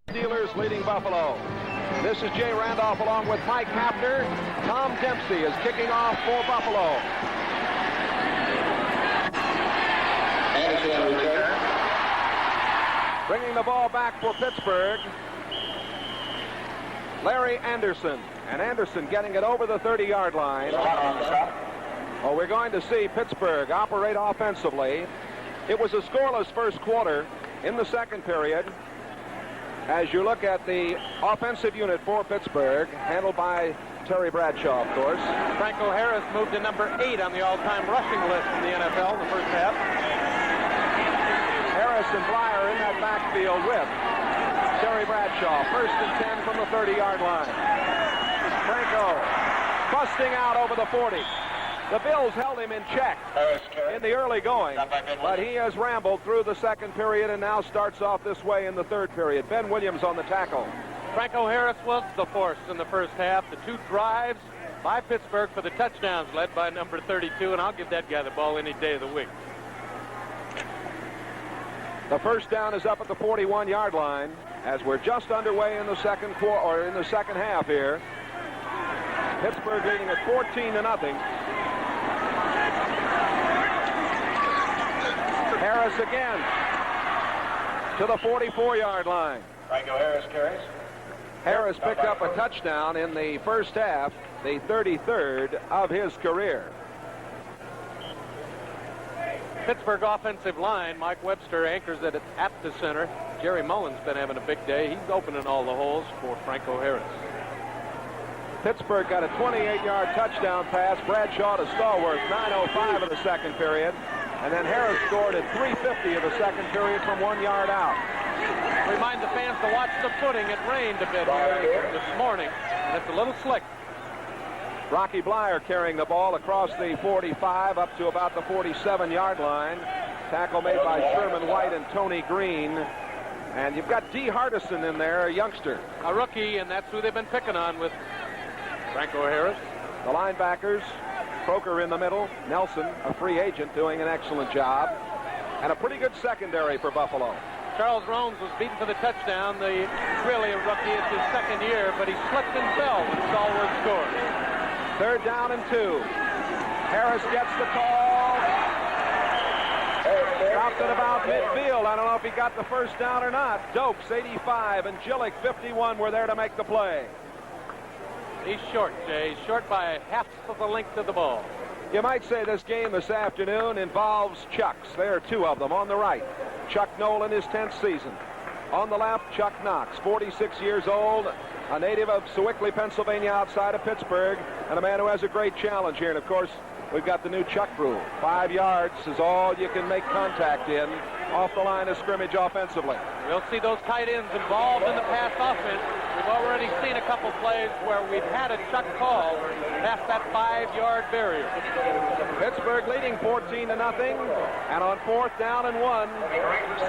Steelers leading Buffalo. This is Jay Randolph along with Mike Hafner. Tom Dempsey is kicking off for Buffalo. Bringing the ball back for Pittsburgh, Larry Anderson. And Anderson getting it over the 30-yard line. Oh, we're going to see Pittsburgh operate offensively. It was a scoreless first quarter. In the second period, as you look at the offensive unit for Pittsburgh, handled by Terry Bradshaw, of course. Franco Harris moved to number 8 on the all-time rushing list in the NFL in the first half. Harris and Blyer in that backfield with Terry Bradshaw. 1st and 10 from the 30-yard line. Franco busting out over the 40. The Bills held him in check in the early going, but he has rambled through the second period and now starts off this way in the third period. Ben Williams on the tackle. Franco Harris was the force in the first half. The 2 drives by Pittsburgh for the touchdowns led by number 32, and I'll give that guy the ball any day of the week. The first down is up at the 41-yard line as we're just underway in the second quarter, or in the second half here. Pittsburgh leading at 14-0. Harris again to the 44-yard line. Franco Harris carries. Harris picked up a touchdown in the first half, the 33rd of his career. Pittsburgh offensive line, Mike Webster anchors it at the center. Jerry Mullen's been having a big day. He's opening all the holes for Franco Harris. Pittsburgh got a 28-yard touchdown pass. Bradshaw to Stallworth, 9:05 of the second period. And then Harris scored at 3:50 of the second period from 1 yard out. Remind the fans to watch the footing. It rained a bit here this morning, and it's a little slick. Rocky Blyer carrying the ball across the 45 up to about the 47-yard line. Tackle made by Sherman White and Tony Green. And you've got D. Hardison in there, a youngster. A rookie, and that's who they've been picking on with Franco Harris. The linebackers, Croker in the middle, Nelson, a free agent, doing an excellent job. And a pretty good secondary for Buffalo. Charles Romes was beaten for the touchdown. Really a rookie. It's his second year, but he slipped and fell when Stallworth scored. 3rd down and 2. Harris gets the call. Dropped it about midfield. I don't know if he got the first down or not. Dokes, 85, and Gillick, 51, were there to make the play. He's short, Jay. He's short by half of the length of the ball. You might say this game this afternoon involves Chucks. There are 2 of them. On the right, Chuck Nolan, his 10th season. On the left, Chuck Knox, 46 years old, a native of Sewickley, Pennsylvania, outside of Pittsburgh, and a man who has a great challenge here. And, of course, we've got the new Chuck rule. 5 yards is all you can make contact in off the line of scrimmage offensively. We'll see those tight ends involved in the pass offense. We've already seen a couple plays where we've had a Chuck call past that 5-yard barrier. Pittsburgh leading 14-0, and on 4th down and 1,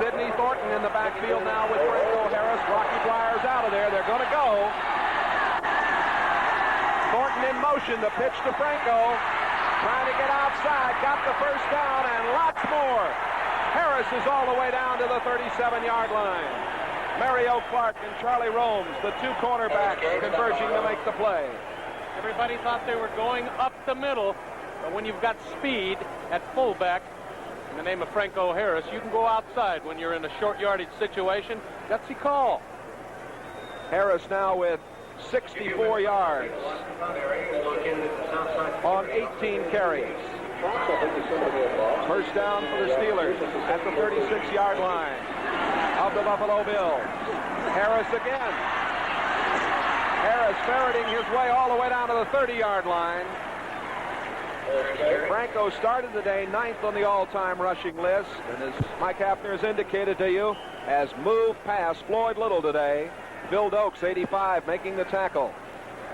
Sidney Thornton in the backfield now with Franco Harris. Rocky Blyer's out of there. They're going to go. Thornton in motion. The pitch to Franco. Trying to get outside. Got the first down and lots more. Harris is all the way down to the 37-yard line. Mario Clark and Charlie Romes, the 2 cornerbacks, converging to make the play. Everybody thought they were going up the middle, but when you've got speed at fullback, in the name of Franco Harris, you can go outside when you're in a short yardage situation. Gutsy call. Harris now with 64 yards on 18 carries. First down for the Steelers at the 36-yard line of the Buffalo Bills. Harris again. Harris ferreting his way all the way down to the 30-yard line. Franco started the day 9th on the all-time rushing list, and as Mike Hafner has indicated to you, has moved past Floyd Little today. Bill Dokes, 85, making the tackle.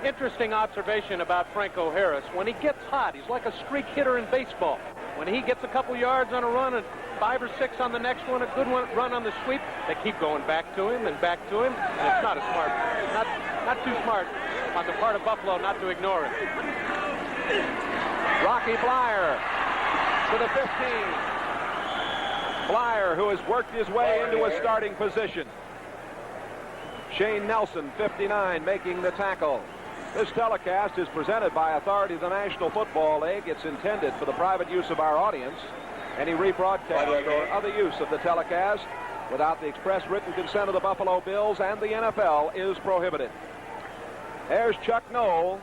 Interesting observation about Franco Harris. When he gets hot, he's like a streak hitter in baseball. When he gets a couple yards on a run and 5 or 6 on the next one, a good one, run on the sweep, they keep going back to him and back to him. And it's not a smart, not too smart on the part of Buffalo not to ignore it. Rocky Blyer to the 15. Blyer, who has worked his way into a starting position. Shane Nelson, 59, making the tackle. This telecast is presented by authority of the National Football League. It's intended for the private use of our audience. Any rebroadcast or other use of the telecast without the express written consent of the Buffalo Bills and the NFL is prohibited. There's Chuck Noll.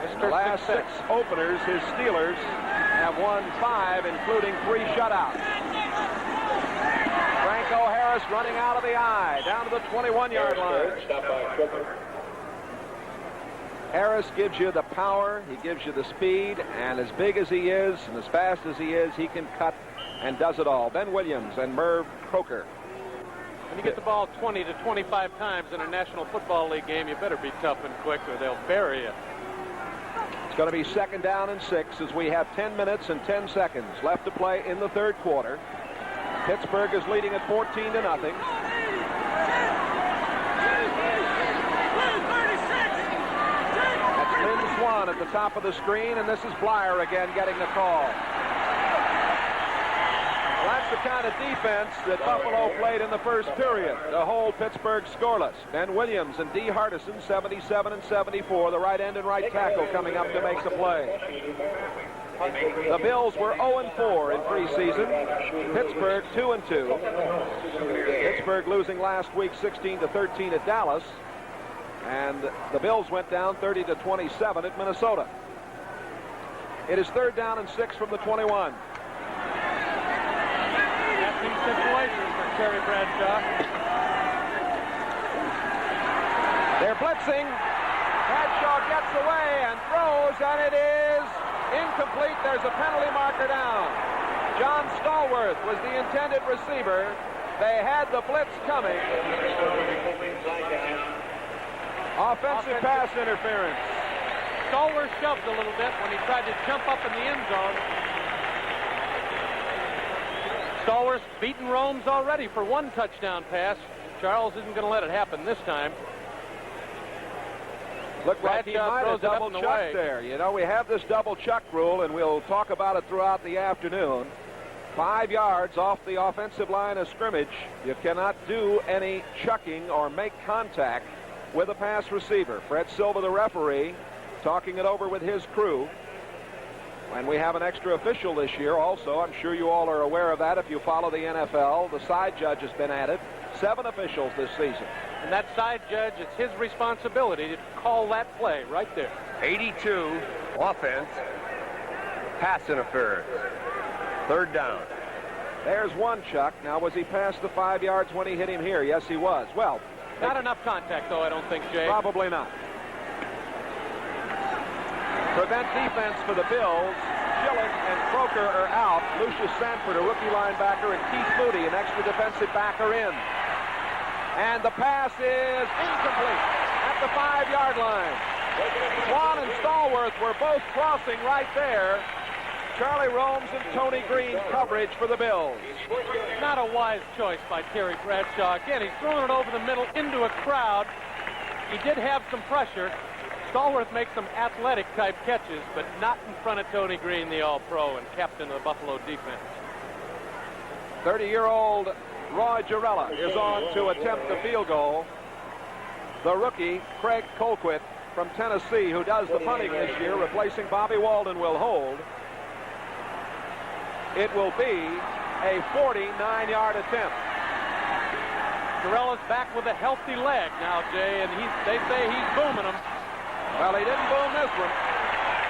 In the last 6 openers, his Steelers have won 5, including 3 shutouts. Franco Harris running out of the eye, down to the 21-yard line. Harris gives you the power, he gives you the speed, and as big as he is and as fast as he is, he can cut and does it all. Ben Williams and Merv Croker. When you get the ball 20 to 25 times in a National Football League game, you better be tough and quick or they'll bury you. It's going to be 2nd down and 6 as we have 10 minutes and 10 seconds left to play in the 3rd quarter. Pittsburgh is leading at 14-0. That's Lynn Swan at the top of the screen, and this is Blyer again getting the call. Well, that's the kind of defense that Buffalo played in the first period to hold Pittsburgh scoreless. Ben Williams and D. Hardison, 77 and 74, the right end and right tackle coming up to make the play. The Bills were 0-4 in preseason. Pittsburgh 2-2. Pittsburgh losing last week 16-13 at Dallas. And the Bills went down 30-27 at Minnesota. It is 3rd down and 6 from the 21. Situation for Terry Bradshaw. They're blitzing. Bradshaw gets away and throws, and it is incomplete. There's a penalty marker down. John Stallworth was the intended receiver. They had the blitz coming. Offensive pass interference. Stallworth shoved a little bit when he tried to jump up in the end zone. Stallworth's beaten Romes already for 1 touchdown pass. Charles isn't going to let it happen this time. Looked like he might have double chucked there. You know, we have this double chuck rule, and we'll talk about it throughout the afternoon. 5 yards off the offensive line of scrimmage, you cannot do any chucking or make contact with a pass receiver. Fred Silva, the referee, talking it over with his crew. And we have an extra official this year also. I'm sure you all are aware of that if you follow the NFL. The side judge has been added. 7 officials this season. And that side judge, it's his responsibility to call that play right there. 82 offense, pass interference. 3rd down. There's one, Chuck. Now, was he past the 5 yards when he hit him here? Yes, he was. Well, not enough contact, though, I don't think, Jay. Probably not. Prevent defense for the Bills. Gillett and Croker are out. Lucius Sanford, a rookie linebacker, and Keith Moody, an extra defensive back, are in. And the pass is incomplete at the 5-yard line. Swan and Stallworth were both crossing right there. Charlie Romes and Tony Green coverage for the Bills. Not a wise choice by Terry Bradshaw. Again, he's throwing it over the middle into a crowd. He did have some pressure. Stallworth makes some athletic-type catches, but not in front of Tony Green, the All-Pro and captain of the Buffalo defense. 30-year-old Roy Jarrella is on to attempt the field goal. The rookie, Craig Colquitt from Tennessee, who does the punting this year, replacing Bobby Walden, will hold. It will be a 49-yard attempt. Jarrella's back with a healthy leg now, Jay, and they say he's booming them. Well, he didn't boom this one.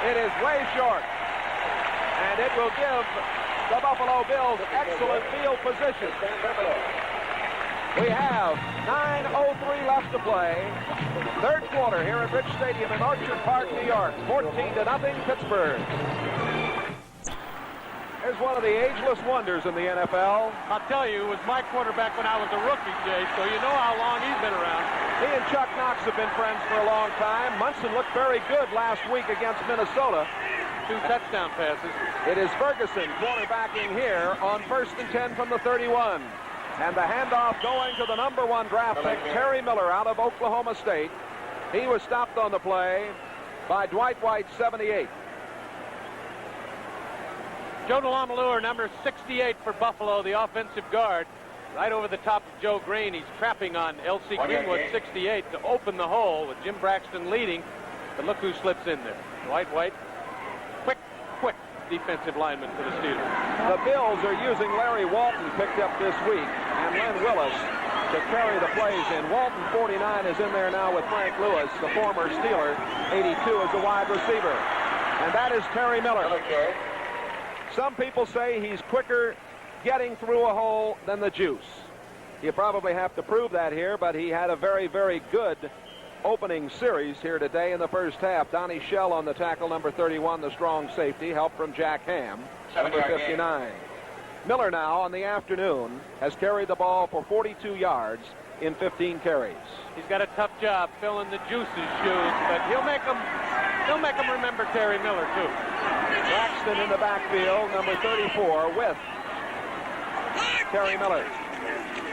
It is way short. And it will give the Buffalo Bills excellent field position. We have 9:03 left to play. 3rd quarter here at Rich Stadium in Orchard Park, New York. 14-0 Pittsburgh. There's one of the ageless wonders in the NFL. I'll tell you, it was my quarterback when I was a rookie, Jay, so you know how long he's been around. He and Chuck Knox have been friends for a long time. Munson looked very good last week against Minnesota. 2 touchdown passes. It is Ferguson quarterbacking here on 1st and 10 from the 31. And the handoff going to the #1 draft pick, Terry Miller, out of Oklahoma State. He was stopped on the play by Dwight White, 78. Joe DeLamielleure, number 68 for Buffalo, the offensive guard. Right over the top of Joe Green. He's trapping on L.C. Greenwood, 68, to open the hole with Jim Braxton leading. But look who slips in there. Dwight White. Quick defensive lineman for the Steelers. The Bills are using Larry Walton, picked up this week, and Len Willis to carry the plays in. Walton, 49, is in there now with Frank Lewis, the former Steeler, 82 as a wide receiver. And that is Terry Miller. Okay. Some people say he's quicker getting through a hole than the Juice. You probably have to prove that here, but he had a very, very good opening series here today in the first half. Donnie Shell on the tackle, number 31, the strong safety, help from Jack Ham, number 59. Miller now on the afternoon has carried the ball for 42 yards in 15 carries. He's got a tough job filling the Juice's shoes, but he'll make them remember Terry Miller too. Braxton in the backfield, number 34, with Terry Miller.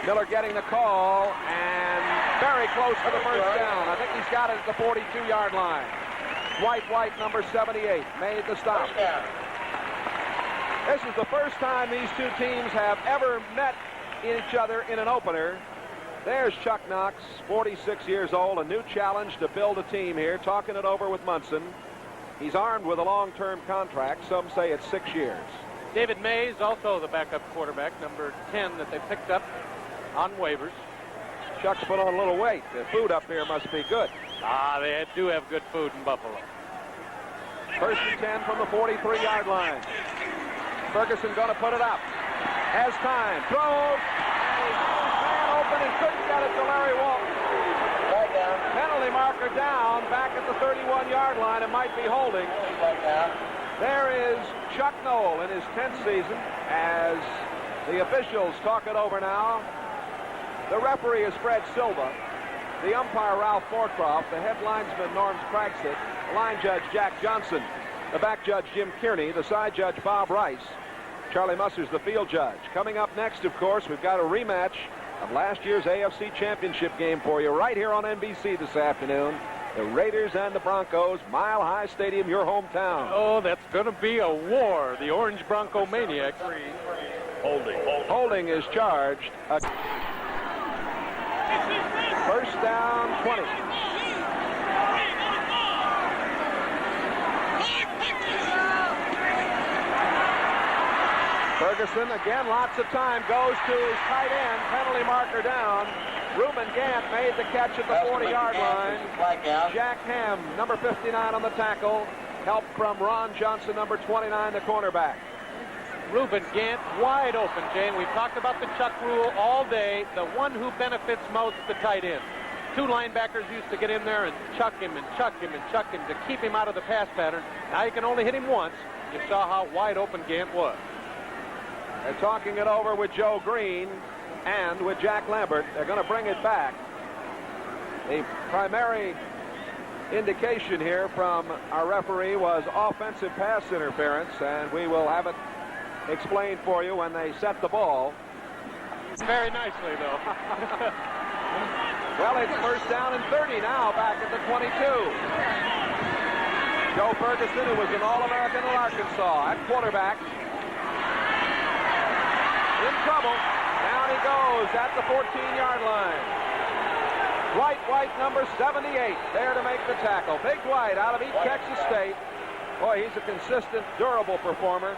Miller getting the call and very close to the first down. I think he's got it at the 42-yard line. White, number 78, made the stop. This is the first time these two teams have ever met each other in an opener. There's Chuck Knox, 46 years old, a new challenge to build a team here, talking it over with Munson. He's armed with a long-term contract. Some say it's 6 years. David Mays, also the backup quarterback, number 10 that they picked up on waivers. Chuck's put on a little weight. The food up here must be good. They do have good food in Buffalo. First and 10 from the 43-yard line. Ferguson going to put it up. Has time. Throws. Man open and couldn't get it to Larry Walton. Right down. Penalty marker down back at the 31-yard line. It might be holding. Right down. There is Chuck Noll in his 10th season as the officials talk it over now. The referee is Fred Silva. The umpire, Ralph Moorcroft. The head linesman, Norm Cragset. The line judge, Jack Johnson. The back judge, Jim Kearney. The side judge, Bob Rice. Charlie Musser's the field judge. Coming up next, of course, we've got a rematch of last year's AFC Championship game for you right here on NBC this afternoon. The Raiders and the Broncos, Mile High Stadium, your hometown. Oh, that's going to be a war. The Orange Bronco Maniacs. Holding is charged. First down, 20. Ferguson, again, lots of time, goes to his tight end, penalty marker down. Reuben Gant made the catch at the 40-yard line. Jack Ham, number 59 on the tackle. Help from Ron Johnson, number 29, the cornerback. Reuben Gant wide open, Jane. We've talked about the Chuck rule all day. The one who benefits most, the tight end. Two linebackers used to get in there and chuck him and chuck him and chuck him to keep him out of the pass pattern. Now you can only hit him once. You saw how wide open Gant was. They're talking it over with Joe Green and with Jack Lambert. They're going to bring it back. The primary indication here from our referee was offensive pass interference, and we will have it explained for you when they set the ball. Very nicely, though. Well, it's first down and 30 now back at the 22. Joe Ferguson, who was an All-American in Arkansas, at quarterback. In trouble. Down he goes at the 14-yard line. Dwight, number 78, there to make the tackle. Big Dwight out of East Texas State. Boy, he's a consistent, durable performer.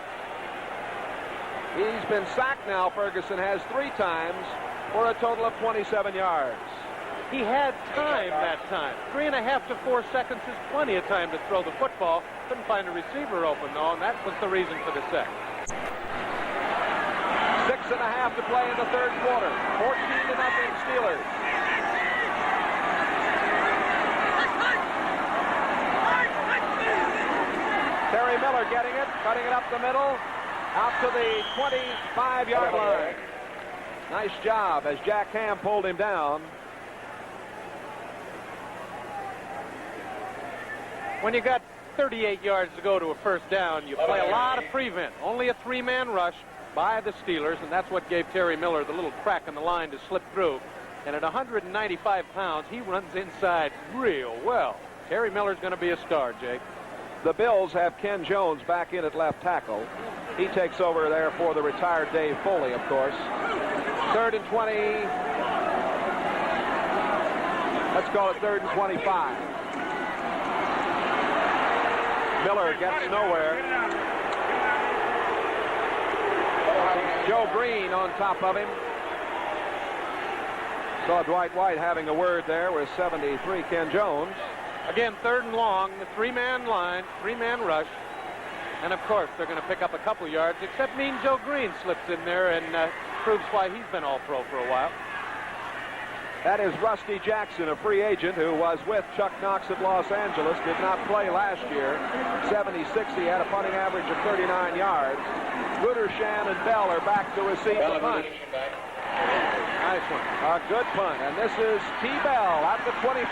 He's been sacked now, Ferguson has 3 times for a total of 27 yards. He had time that time. 3.5 to 4 seconds is plenty of time to throw the football. Couldn't find a receiver open, though, and that was the reason for the sack. 6.5 to play in the third quarter. 14-0 Steelers. Terry Miller getting it, cutting it up the middle, out to the 25-yard line. Nice job as Jack Ham pulled him down. When you got 38 yards to go to a first down, you play a lot of prevent. Only a 3-man rush by the Steelers, and that's what gave Terry Miller the little crack in the line to slip through. And at 195 pounds, he runs inside real well. Terry Miller's going to be a star, Jake. The Bills have Ken Jones back in at left tackle. He takes over there for the retired Dave Foley, of course. 3rd and 20. Let's call it 3rd and 25. Miller gets nowhere. Joe Green on top of him. Saw Dwight White having a word there with 73, Ken Jones. Again, 3rd and long, the three-man line, three-man rush. And, of course, they're going to pick up a couple yards, except Mean Joe Green slips in there and proves why he's been all-pro for a while. That is Rusty Jackson, a free agent who was with Chuck Knox at Los Angeles, did not play last year. 76, he had a punting average of 39 yards. Goodershan and Bell are back to receive the punt. Nice one. A good punt. And this is T. Bell at the 25,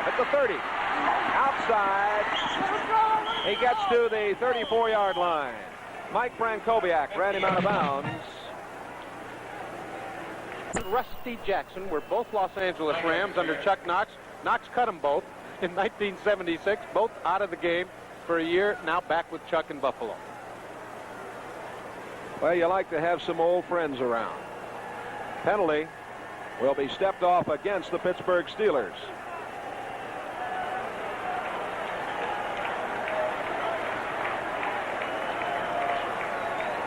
at the 30. Outside. He gets to the 34-yard line. Mike Brankowiak ran him out of bounds. Rusty Jackson were both Los Angeles Rams under Chuck Knox. Knox cut them both in 1976, both out of the game for a year, now back with Chuck in Buffalo. Well, you like to have some old friends around. Penalty will be stepped off against the Pittsburgh Steelers.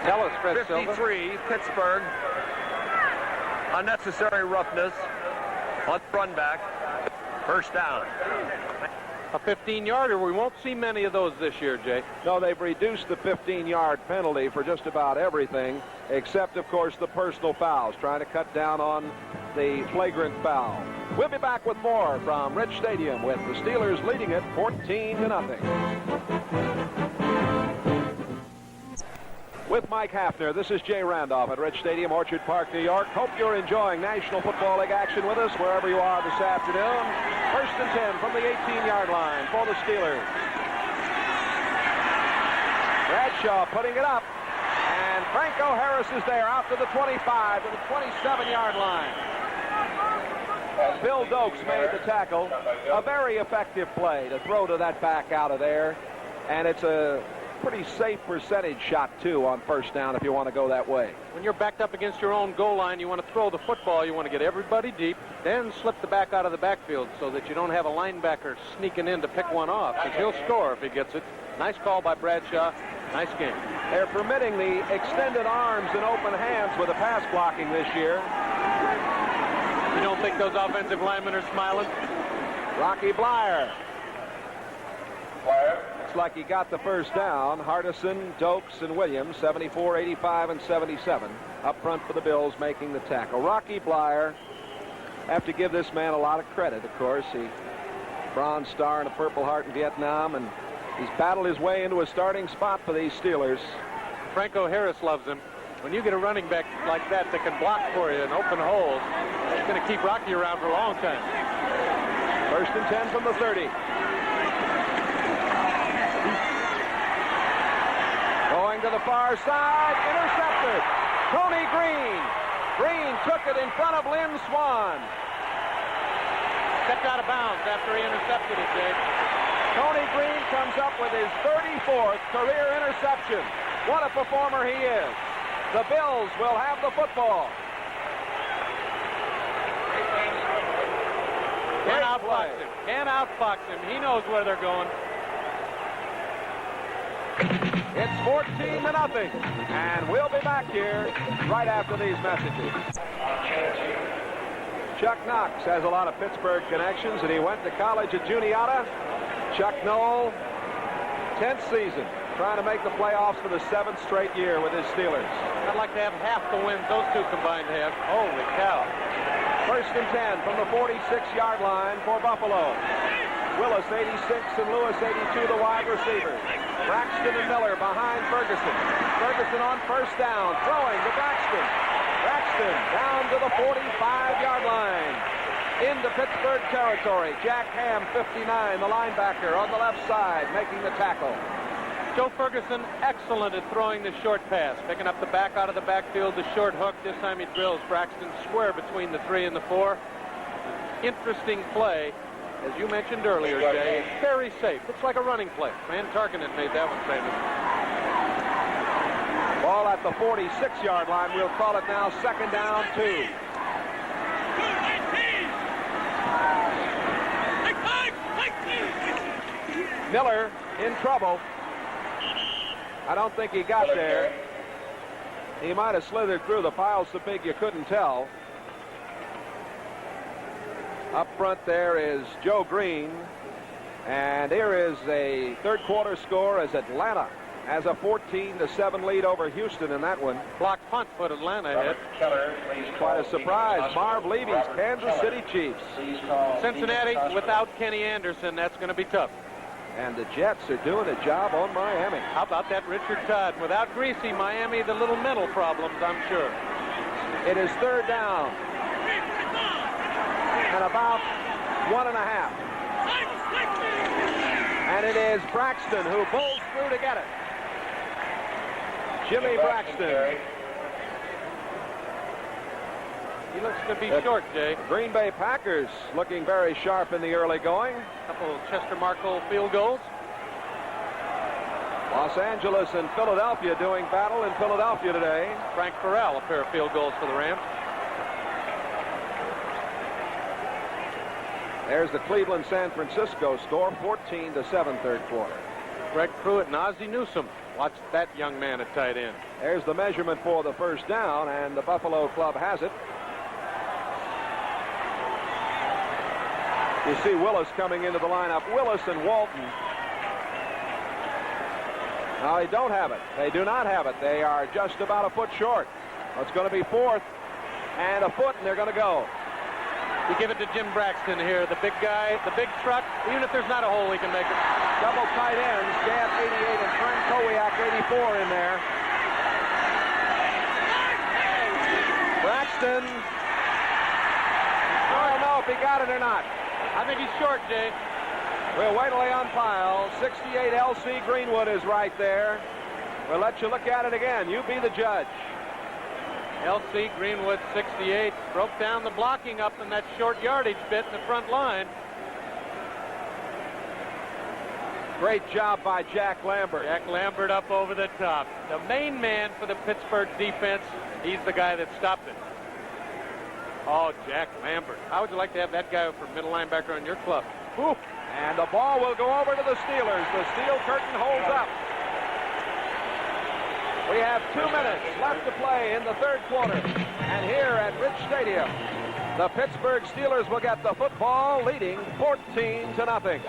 Tell us, Fred 53, Silva. Pittsburgh. Unnecessary roughness on run back. First down. A 15-yarder. We won't see many of those this year, Jay. No, they've reduced the 15-yard penalty for just about everything, except, of course, the personal fouls, trying to cut down on the flagrant foul. We'll be back with more from Rich Stadium with the Steelers leading it 14-0. With Mike Hafner, this is Jay Randolph at Rich Stadium, Orchard Park, New York. Hope you're enjoying National Football League action with us wherever you are this afternoon. 1st and 10 from the 18-yard line for the Steelers. Bradshaw putting it up, and Franco Harris is there out to the 25 to the 27-yard line. Bill Dokes made the tackle. A very effective play to throw to that back out of there, and it's a pretty safe percentage shot, too, on first down if you want to go that way. When you're backed up against your own goal line, you want to throw the football. You want to get everybody deep, then slip the back out of the backfield so that you don't have a linebacker sneaking in to pick one off, because he'll score if he gets it. Nice call by Bradshaw. Nice game. They're permitting the extended arms and open hands with the pass blocking this year. You don't think those offensive linemen are smiling? Rocky Blyer. Looks like he got the first down. Hardison, Dokes, and Williams, 74, 85, and 77. Up front for the Bills making the tackle. Rocky Blyer, have to give this man a lot of credit, of course. He Bronze Star and a Purple Heart in Vietnam, and he's battled his way into a starting spot for these Steelers. Franco Harris loves him. When you get a running back like that can block for you and open holes, it's going to keep Rocky around for a long time. 1st and 10 from the 30. Going to the far side, intercepted. Tony Green. Green took it in front of Lynn Swan. Stepped out of bounds after he intercepted it, Jay. Tony Green comes up with his 34th career interception. What a performer he is. The Bills will have the football. Can't outfox him. Can't outfox him. He knows where they're going. It's 14-0, and we'll be back here right after these messages. Chuck Knox has a lot of Pittsburgh connections, and he went to college at Juniata. Chuck Noll, 10th season, trying to make the playoffs for the 7th straight year with his Steelers. I'd like to have half the wins those two combined have. Holy cow. 1st and 10 from the 46-yard line for Buffalo. Willis, 86, and Lewis, 82, the wide receivers. Braxton and Miller behind Ferguson. Ferguson on first down, throwing to Braxton. Braxton down to the 45-yard line. Into Pittsburgh territory. Jack Ham, 59, the linebacker on the left side, making the tackle. Joe Ferguson, excellent at throwing the short pass, picking up the back out of the backfield, the short hook. This time he drills Braxton square between the 3 and the 4. Interesting play. As you mentioned earlier, Jay, it's very safe. Looks like a running play. Van Tarkenen made that one famous. Ball at the 46-yard line. We'll call it now 2nd down, 2. Miller in trouble. I don't think he got there. He might have slithered through. The pile's so big you couldn't tell. Up front there is Joe Green. And here is a third quarter score as Atlanta has a 14-7 lead over Houston in that one. Blocked punt put Atlanta ahead. Quite a surprise. Marv Levy's Kansas City Chiefs. Cincinnati without Kenny Anderson. That's going to be tough. And the Jets are doing a job on Miami. How about that Richard Todd? Without Greasy, Miami, the little mental problems, I'm sure. It is third down. And about 1.5. And it is Braxton who pulls through to get it. Jimmy Braxton. He looks to be short, Jay. Green Bay Packers looking very sharp in the early going. A couple of Chester Markle field goals. Los Angeles and Philadelphia doing battle in Philadelphia today. Frank Farrell, a pair of field goals for the Rams. There's the Cleveland-San Francisco score, 14-7 third quarter. Greg Pruitt and Ozzie Newsome. Watch that young man at tight end. There's the measurement for the first down, and the Buffalo Club has it. You see Willis coming into the lineup. Willis and Walton. Now they don't have it. They do not have it. They are just about a foot short. It's going to be fourth and a foot, and they're going to go. You give it to Jim Braxton here, the big guy, the big truck. Even if there's not a hole, he can make it. Double tight ends, Gaff 88 and Frank Kowiak 84 in there. Braxton. I don't know if he got it or not. I think he's short, Jay. We'll wait till they unpile. 68 L.C. Greenwood is right there. We'll let you look at it again. You be the judge. L.C. Greenwood, 68, broke down the blocking up in that short yardage bit in the front line. Great job by Jack Lambert. Jack Lambert up over the top. The main man for the Pittsburgh defense. He's the guy that stopped it. Oh, Jack Lambert. How would you like to have that guy for middle linebacker on your club? Ooh. And the ball will go over to the Steelers. The steel curtain holds up. We have 2 minutes left to play in the third quarter. And here at Rich Stadium, the Pittsburgh Steelers will get the football, leading 14-0.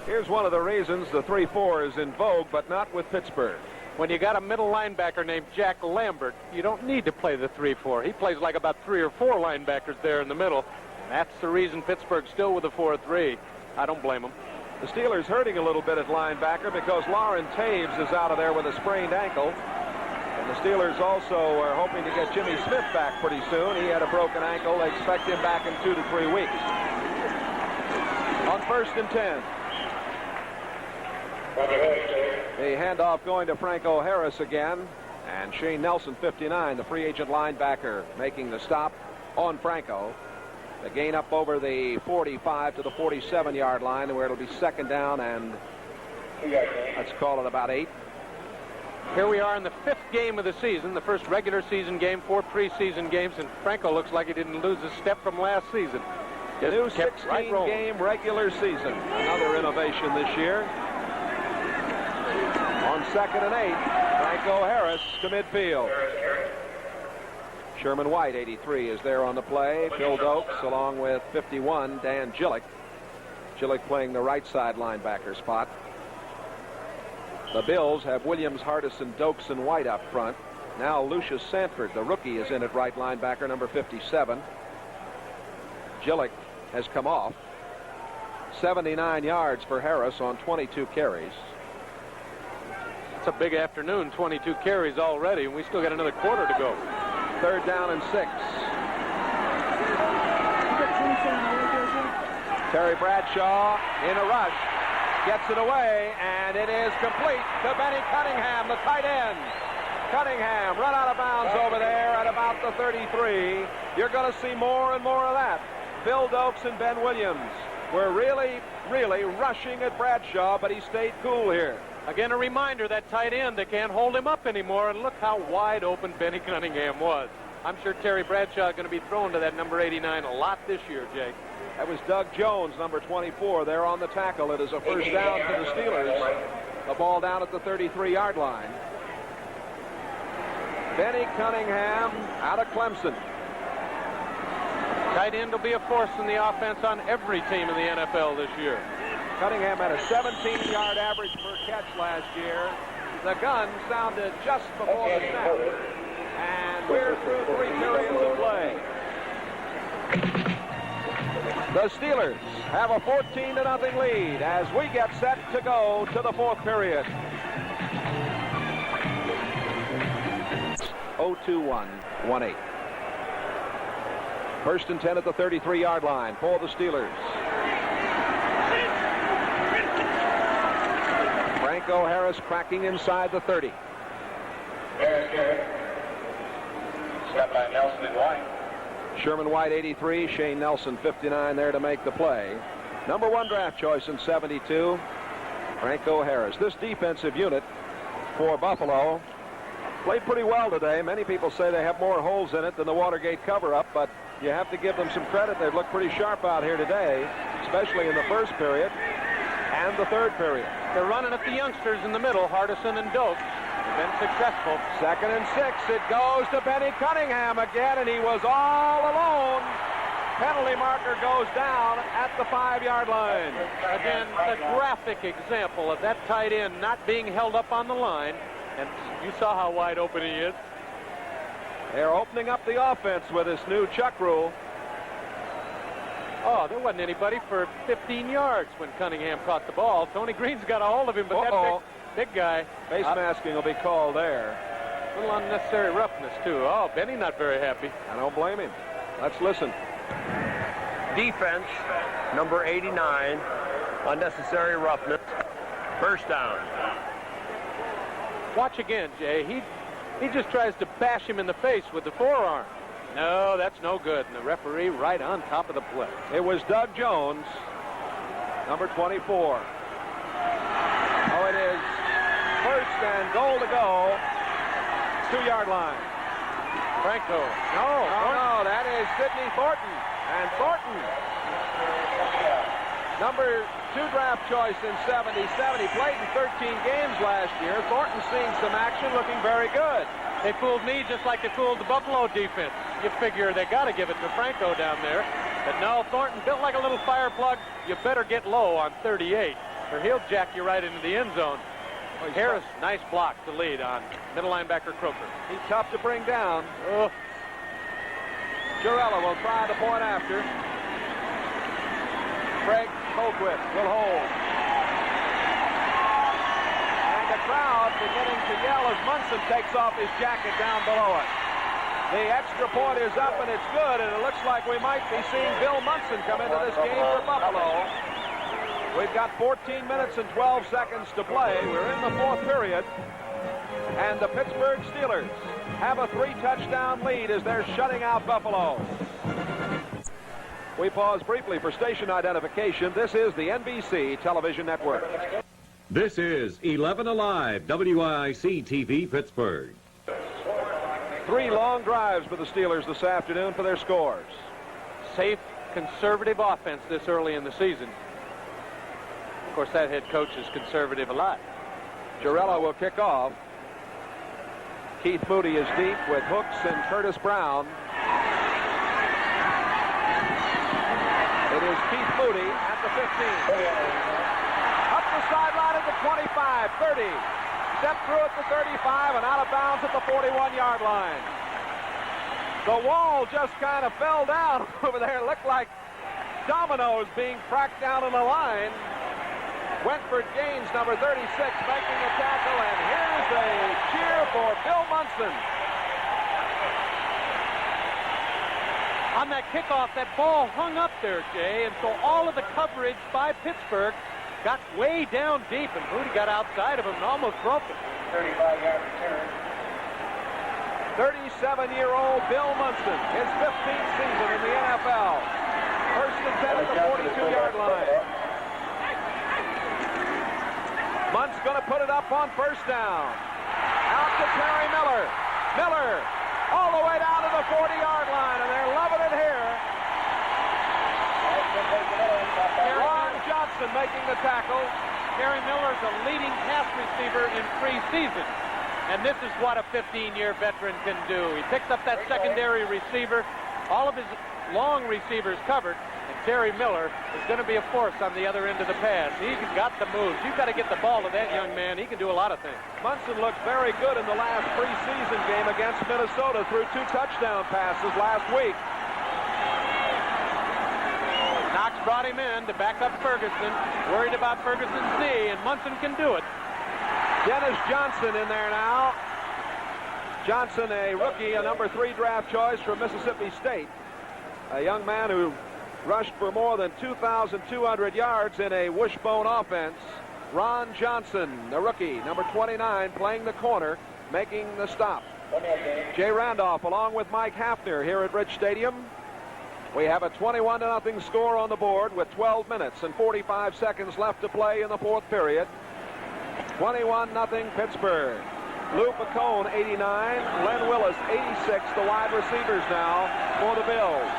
Here's one of the reasons the 3-4 is in vogue, but not with Pittsburgh. When you got a middle linebacker named Jack Lambert, you don't need to play the 3-4. He plays like about 3 or 4 linebackers there in the middle. That's the reason Pittsburgh's still with a 4-3. I don't blame him. The Steelers hurting a little bit at linebacker because Lauren Taves is out of there with a sprained ankle. And the Steelers also are hoping to get Jimmy Smith back pretty soon. He had a broken ankle. They expect him back in 2 to 3 weeks. On 1st and 10. The handoff going to Franco Harris again. And Shane Nelson, 59, the free agent linebacker, making the stop on Franco. The gain up over the 45 to the 47-yard line, where it'll be second down and let's call it about 8. Here we are in the 5th game of the season, the first regular season game, 4 preseason games, and Franco looks like he didn't lose a step from last season. The new 16-game regular season. Another innovation this year. On 2nd and 8, Franco Harris to midfield. Sherman White, 83, is there on the play. Bill Dokes along with 51, Dan Gillick. Gillick playing the right side linebacker spot. The Bills have Williams, Hardison, Dokes, and White up front. Now Lucius Sanford, the rookie, is in at right linebacker, number 57. Gillick has come off. 79 yards for Harris on 22 carries. It's a big afternoon, 22 carries already, and we still got another quarter to go. 3rd down and 6. Terry Bradshaw in a rush. Gets it away, and it is complete to Benny Cunningham, the tight end. Cunningham run out of bounds over there at about the 33. You're going to see more and more of that. Bill Dokes and Ben Williams were really rushing at Bradshaw, but he stayed cool here. Again, a reminder, that tight end, they can't hold him up anymore, and look how wide open Benny Cunningham was. I'm sure Terry Bradshaw is going to be thrown to that number 89 a lot this year, Jake. That was Doug Jones, number 24, there on the tackle. It is a first down to the Steelers. The ball down at the 33-yard line. Benny Cunningham out of Clemson. Tight end will be a force in the offense on every team in the NFL this year. Cunningham had a 17-yard average per catch last year. The gun sounded just before the snap. And we're through 3 periods of play. The Steelers have a 14-0 lead as we get set to go to the 4th period. 0-2-1-1-8. First and 10 at the 33-yard line for the Steelers. Franco Harris cracking inside the 30. Step by Nelson and White. Sherman White, 83. Shane Nelson, 59, there to make the play. Number 1 draft choice in 72, Franco Harris. This defensive unit for Buffalo played pretty well today. Many people say they have more holes in it than the Watergate cover-up, but you have to give them some credit. They've looked pretty sharp out here today, especially in the first period and the 3rd period. They're running at the youngsters in the middle, Hardison and Dokes. Been successful. 2nd and 6. It goes to Benny Cunningham again, and he was all alone. Penalty marker goes down at the 5-yard line. Again, a graphic example of that tight end not being held up on the line. And you saw how wide open he is. They're opening up the offense with this new Chuck rule. Oh, there wasn't anybody for 15 yards when Cunningham caught the ball. Tony Green's got a hold of him, but that big guy. Face masking will be called there. A little unnecessary roughness, too. Oh, Benny not very happy. I don't blame him. Let's listen. Defense, number 89, unnecessary roughness. First down. Watch again, Jay. He just tries to bash him in the face with the forearm. No, that's no good. And the referee right on top of the play. It was Doug Jones, number 24. Oh, it is first and goal to go. 2-yard line. Franco. No, that is Sidney Thornton. And Thornton, number 2 draft choice in 77. He played in 13 games last year. Thornton seeing some action, looking very good. They fooled me just like they fooled the Buffalo defense. You figure they got to give it to Franco down there. But no, Thornton built like a little fire plug. You better get low on 38, or he'll jack you right into the end zone. Well, Harris, nice block to lead on middle linebacker Croker. He's tough to bring down. Oh. Jarella will try the point after. Craig Colquitt will hold. And the crowd beginning to yell as Munson takes off his jacket down below it. The extra point is up and it's good, and it looks like we might be seeing Bill Munson come into this game for Buffalo. We've got 14 minutes and 12 seconds to play. We're in the 4th period. And the Pittsburgh Steelers have a 3-touchdown lead as they're shutting out Buffalo. We pause briefly for station identification. This is the NBC Television Network. This is 11 Alive, WIC TV Pittsburgh. 3 long drives for the Steelers this afternoon for their scores. Safe, conservative offense this early in the season. Of course, that head coach is conservative a lot. Jarella will kick off. Keith Moody is deep with Hooks and Curtis Brown. It is Keith Moody at the 15. Up the sideline at the 25, 30. Step through at the 35 and out of bounds at the 41-yard line. The wall just kind of fell down over there. It looked like dominoes being cracked down in the line. Wentford Gaines, number 36, making the tackle, and here's a cheer for Bill Munson. On that kickoff, that ball hung up there, Jay, and so all of the coverage by Pittsburgh got way down deep, and Moody got outside of him and almost broke it. 35-yard return. 37-year-old Bill Munson, his 15th season in the NFL. First and 10 at the 42-yard line. Munt's going to put it up on first down. Out to Terry Miller. Miller all the way down to the tackle. Terry Miller is a leading pass receiver in preseason. And this is what a 15-year veteran can do. He picks up that secondary receiver. All of his long receivers covered. And Terry Miller is going to be a force on the other end of the pass. He's got the moves. You've got to get the ball to that young man. He can do a lot of things. Munson looked very good in the last preseason game against Minnesota. Threw 2 touchdown passes last week. Knox brought him in to back up Ferguson. Worried about Ferguson's knee, and Munson can do it. Dennis Johnson in there now. Johnson, a rookie, a number 3 draft choice from Mississippi State. A young man who rushed for more than 2,200 yards in a wishbone offense. Ron Johnson, the rookie, number 29, playing the corner, making the stop. Jay Randolph along with Mike Hafner here at Rich Stadium. We have a 21-0 score on the board with 12 minutes and 45 seconds left to play in the 4th period. 21-0 Pittsburgh. Lou Picone, 89. Len Willis, 86. The wide receivers now for the Bills.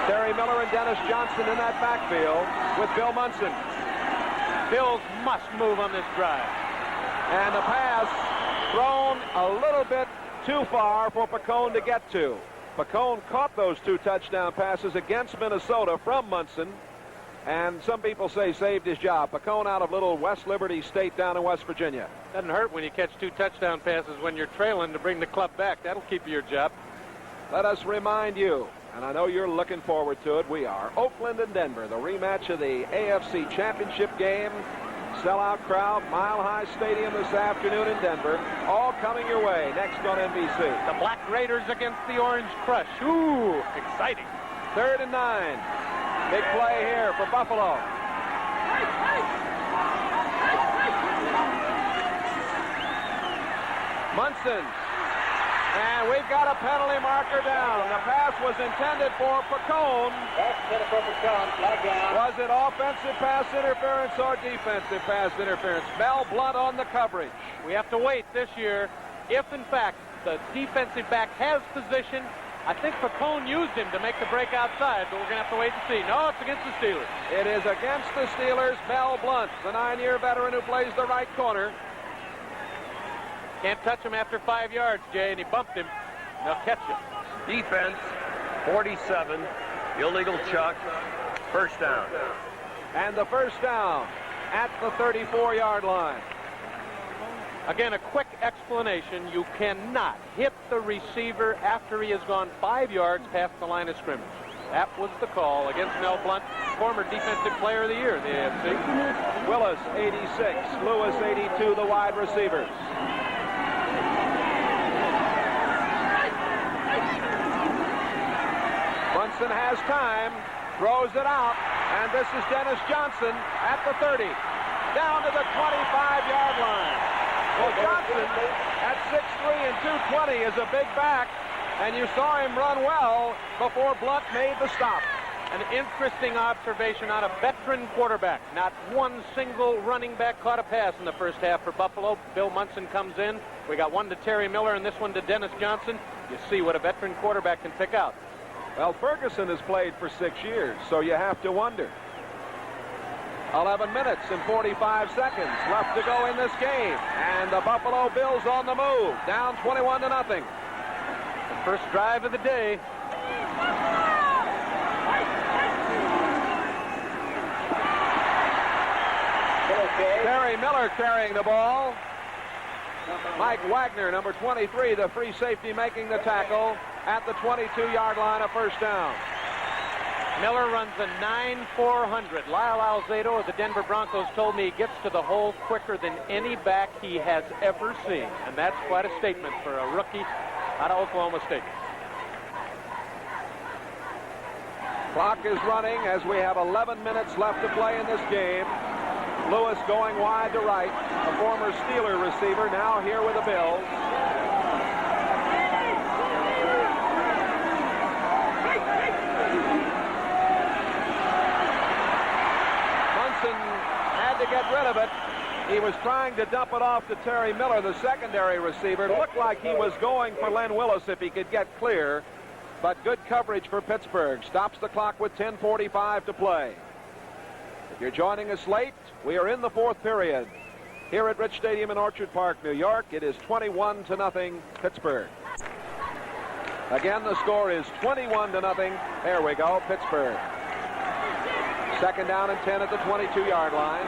Terry Miller and Dennis Johnson in that backfield with Bill Munson. Bills must move on this drive. And the pass thrown a little bit too far for Picone to get to. Picone caught those 2 touchdown passes against Minnesota from Munson. And some people say saved his job. Picone out of little West Liberty State down in West Virginia. Doesn't hurt when you catch 2 touchdown passes when you're trailing to bring the club back. That'll keep you your job. Let us remind you, and I know you're looking forward to it. We are. Oakland and Denver, the rematch of the AFC Championship game. Sellout crowd, Mile High Stadium this afternoon in Denver. All coming your way next on NBC. The Black Raiders against the Orange Crush. Ooh, exciting. 3rd and 9. Big play here for Buffalo. Munson. And we've got a penalty marker down. The pass was intended for Picone. Was it offensive pass interference or defensive pass interference? Mel Blount on the coverage. We have to wait this year. If, in fact, the defensive back has position, I think Picone used him to make the break outside, but we're going to have to wait and see. No, it's against the Steelers. It is against the Steelers. Mel Blount, the 9-year veteran who plays the right corner. Can't touch him after 5 yards, Jay, and he bumped him. They'll catch him. Defense, 47. Illegal chuck. First down. And the first down at the 34-yard line. Again, a quick explanation. You cannot hit the receiver after he has gone 5 yards past the line of scrimmage. That was the call against Mel Blount, former Defensive Player of the Year in the AFC. Willis, 86. Lewis, 82, the wide receivers. Munson has time, throws it out, and this is Dennis Johnson at the 30, down to the 25-yard line. Well, Johnson at 6'3" and 220 is a big back, and you saw him run well before Blount made the stop. An interesting observation on a veteran quarterback. Not one single running back caught a pass in the first half for Buffalo. Bill Munson comes in. We got one to Terry Miller and this one to Dennis Johnson. You see what a veteran quarterback can pick out. Well, Ferguson has played for 6 years, so you have to wonder. 11 minutes and 45 seconds left to go in this game. And the Buffalo Bills on the move, down 21-0. The first drive of the day. Terry Miller carrying the ball. Mike Wagner, number 23, the free safety, making the tackle at the 22-yard line, a first down. Miller runs a 9.400. Lyle Alzado of the Denver Broncos told me he gets to the hole quicker than any back he has ever seen. And that's quite a statement for a rookie out of Oklahoma State. Clock is running as we have 11 minutes left to play in this game. Lewis going wide to right, a former Steeler receiver, now here with the Bills. Munson had to get rid of it. He was trying to dump it off to Terry Miller, the secondary receiver. It looked like he was going for Len Willis if he could get clear, but good coverage for Pittsburgh. Stops the clock with 10:45 to play. If you're joining us late, we are in the fourth period here at Rich Stadium in Orchard Park, New York. It is 21-0 Pittsburgh. Again, the score is 21-0. There we go, Pittsburgh. Second down and 10 at the 22-yard line.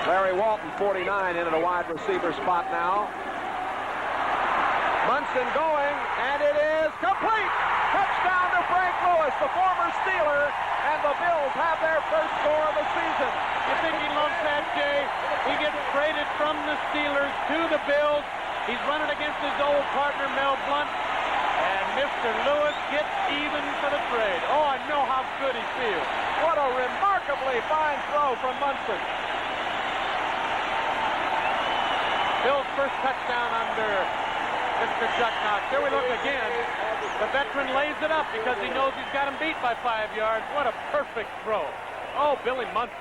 Larry Walton, 49, in at a wide receiver spot now. Munson going, and it is complete. Touchdown to Frank Lewis, the former Steeler, and the Bills have their first score of the season. You think he loves that, Jay? He gets traded from the Steelers to the Bills. He's running against his old partner, Mel Blount, and Mr. Lewis gets even for the trade. Oh, I know how good he feels. What a remarkably fine throw from Munson. Bill's first touchdown under Mr. Chuck Knox. Here we look again. The veteran lays it up because he knows he's got him beat by 5 yards. What a perfect throw. Oh, Billy Munson.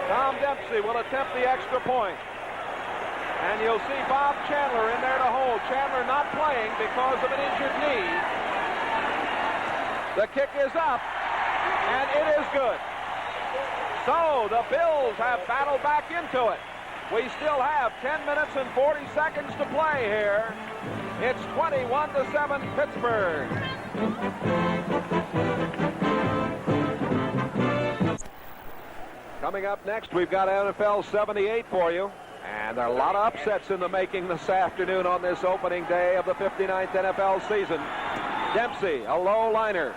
Tom Dempsey will attempt the extra point. And you'll see Bob Chandler in there to hold. Chandler not playing because of an injured knee. The kick is up, and it is good. So the Bills have battled back into it. We still have 10 minutes and 40 seconds to play here. It's 21-7 Pittsburgh. Coming up next, we've got NFL 78 for you. And there are a lot of upsets in the making this afternoon on this opening day of the 59th NFL season. Dempsey, a low liner.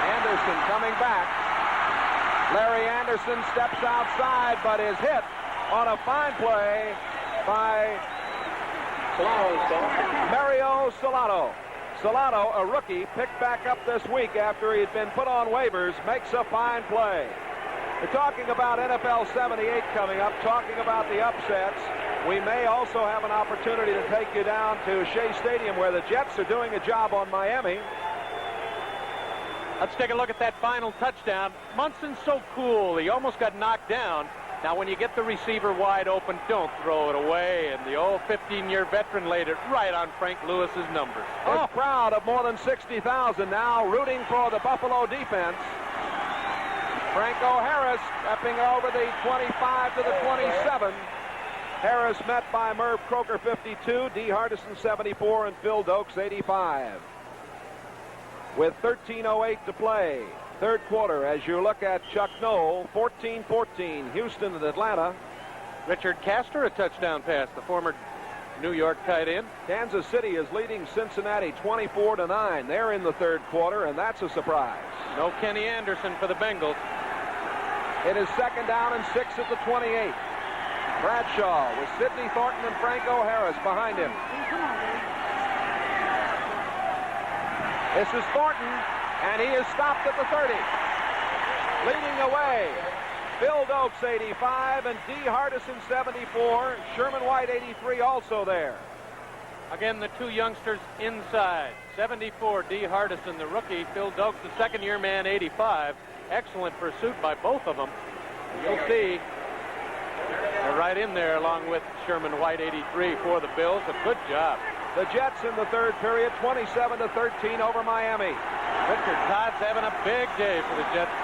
Anderson coming back. Larry Anderson steps outside, but is hit on a fine play by Mario Salato. Salato, a rookie, picked back up this week after he'd been put on waivers, makes a fine play. We're talking about NFL 78 coming up, talking about the upsets. We may also have an opportunity to take you down to Shea Stadium where the Jets are doing a job on Miami. Let's take a look at that final touchdown. Munson's so cool. He almost got knocked down. Now, when you get the receiver wide open, don't throw it away. And the old 15-year veteran laid it right on Frank Lewis's numbers. A crowd of more than 60,000 now rooting for the Buffalo defense. Franco Harris stepping over the 25 to the 27. Harris met by Merv Croker, 52, D. Hardison, 74, and Phil Dokes, 85. With 13:08 to play, third quarter, as you look at Chuck Noll, 14-14, Houston and Atlanta. Richard Castor, a touchdown pass, the former New York tight end. Kansas City is leading Cincinnati 24-9. They're in the third quarter, and that's a surprise. No Kenny Anderson for the Bengals. It is second down and 6 at the 28. Bradshaw with Sidney, Thornton, and Franco Harris behind him. This is Thornton, and he is stopped at the 30. Leading away, Bill Dokes, 85, and D. Hardison, 74. Sherman White, 83, also there. Again, the two youngsters inside. 74, D. Hardison, the rookie. Phil Dokes, the second-year man, 85. Excellent pursuit by both of them. You'll see they're right in there along with Sherman White, 83, for the Bills. A good job. The Jets in the third period, 27-13 over Miami. Richard Todd's having a big day for the Jets.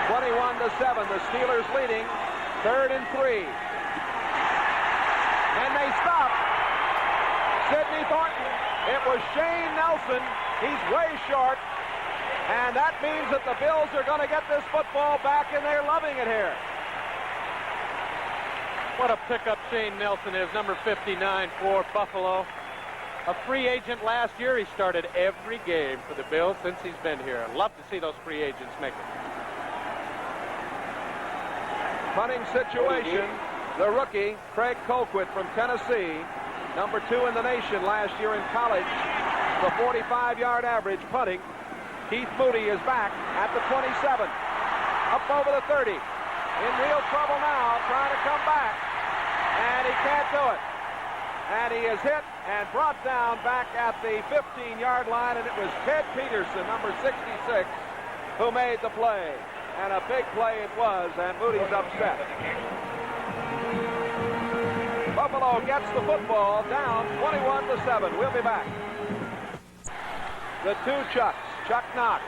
21-7, the Steelers leading, 3rd and 3. And they stop. Sidney Thornton. It was Shane Nelson. He's way short. And that means that the Bills are going to get this football back, and they're loving it here. What a pickup Shane Nelson is, number 59 for Buffalo. A free agent last year. He started every game for the Bills since he's been here. Love to see those free agents make it. Punting situation, the rookie, Craig Colquitt from Tennessee, number 2 in the nation last year in college, the 45-yard average punting. Keith Moody is back at the 27, up over the 30. In real trouble now, trying to come back, and he can't do it. And he is hit and brought down back at the 15-yard line, and it was Ted Peterson, number 66, who made the play. And a big play it was, and Moody's upset. Buffalo gets the football down 21-7. We'll be back. The two Chucks. Chuck Knox.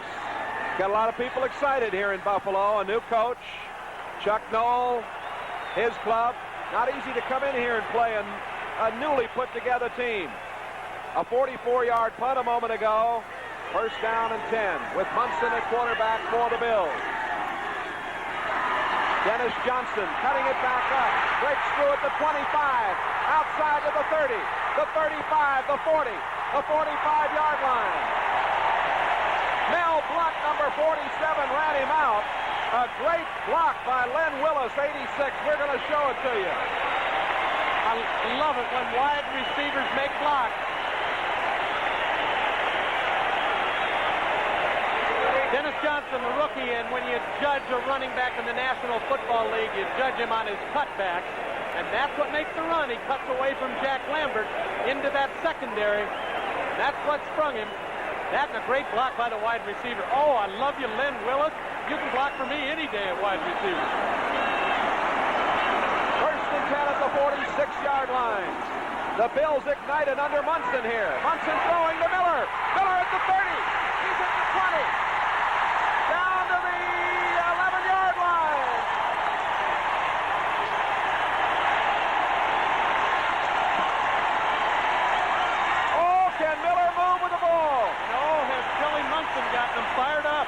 Got a lot of people excited here in Buffalo. A new coach, Chuck Knoll, his club. Not easy to come in here and play a newly put together team. A 44-yard punt a moment ago. First down and 10 with Munson at quarterback for the Bills. Dennis Johnson cutting it back up. Breaks through at the 25. Outside to the 30. The 35. The 40. The 45-yard line. Mel Blount, number 47, ran him out. A great block by Len Willis, 86. We're going to show it to you. I love it when wide receivers make blocks. Dennis Johnson, the rookie, and when you judge a running back in the National Football League, you judge him on his cutback, and that's what makes the run. He cuts away from Jack Lambert into that secondary. That's what sprung him. That and a great block by the wide receiver. Oh, I love you, Len Willis. You can block for me any day at wide receiver. First and 10 at the 46-yard line. The Bills ignited under Munson here. Munson throwing to Miller. Miller at the 30. He's at the 20. Down to the 11-yard line. Oh, can Miller move with the ball? No, has Billy Munson gotten him fired up?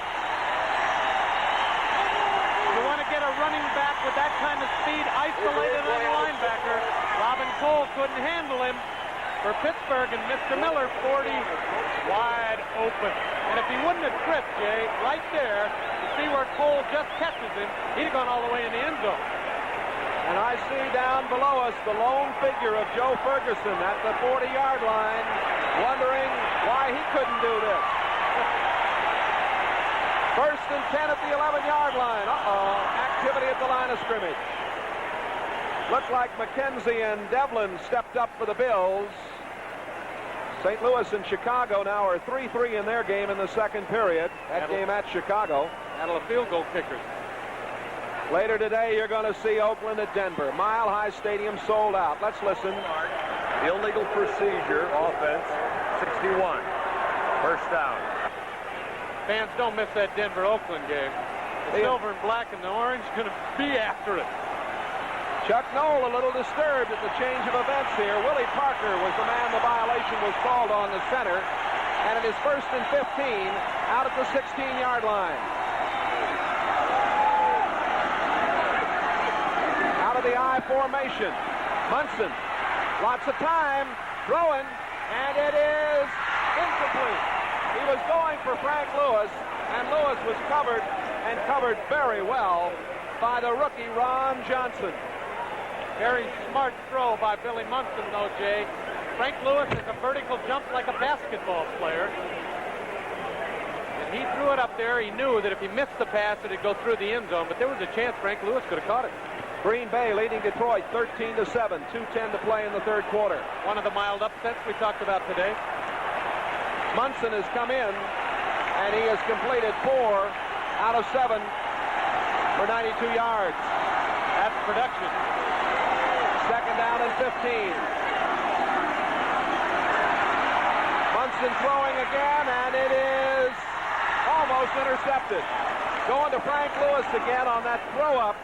You want to get a running back with that kind of speed isolated on the linebacker. Robin Cole couldn't handle him for Pittsburgh, and Mr. Miller, 40, wide open. And if he wouldn't have tripped, Jay, right there, to see where Cole just catches him, he'd have gone all the way in the end zone. And I see down below us the lone figure of Joe Ferguson at the 40-yard line, wondering why he couldn't do this. First and 10 at the 11-yard line. Activity at the line of scrimmage. Looked like McKenzie and Devlin stepped up for the Bills. St. Louis and Chicago now are 3-3 in their game in the second period. That game at Chicago. Battle of field goal kickers. Later today, you're going to see Oakland at Denver. Mile High Stadium sold out. Let's listen. Illegal procedure, offense, 61. First down. Fans, don't miss that Denver-Oakland game. The silver and black and the orange going to be after it. Chuck Knoll a little disturbed at the change of events here. Willie Parker was the man the violation was called on the center. And it is first and 15 out at the 16-yard line. Out of the I formation. Munson, lots of time, throwing, and it is incomplete. He was going for Frank Lewis, and Lewis was covered, and covered very well by the rookie Ron Johnson. Very smart throw by Billy Munson, though, Jay. Frank Lewis is a vertical jump like a basketball player. And he threw it up there. He knew that if he missed the pass, it would go through the end zone, but there was a chance Frank Lewis could have caught it. Green Bay leading Detroit 13-7, 2:10 to play in the third quarter. One of the mild upsets we talked about today. Munson has come in, and he has completed 4 out of 7 for 92 yards. That's production. Second down and 15. Munson throwing again, and it is almost intercepted. Going to Frank Lewis again on that throw-up,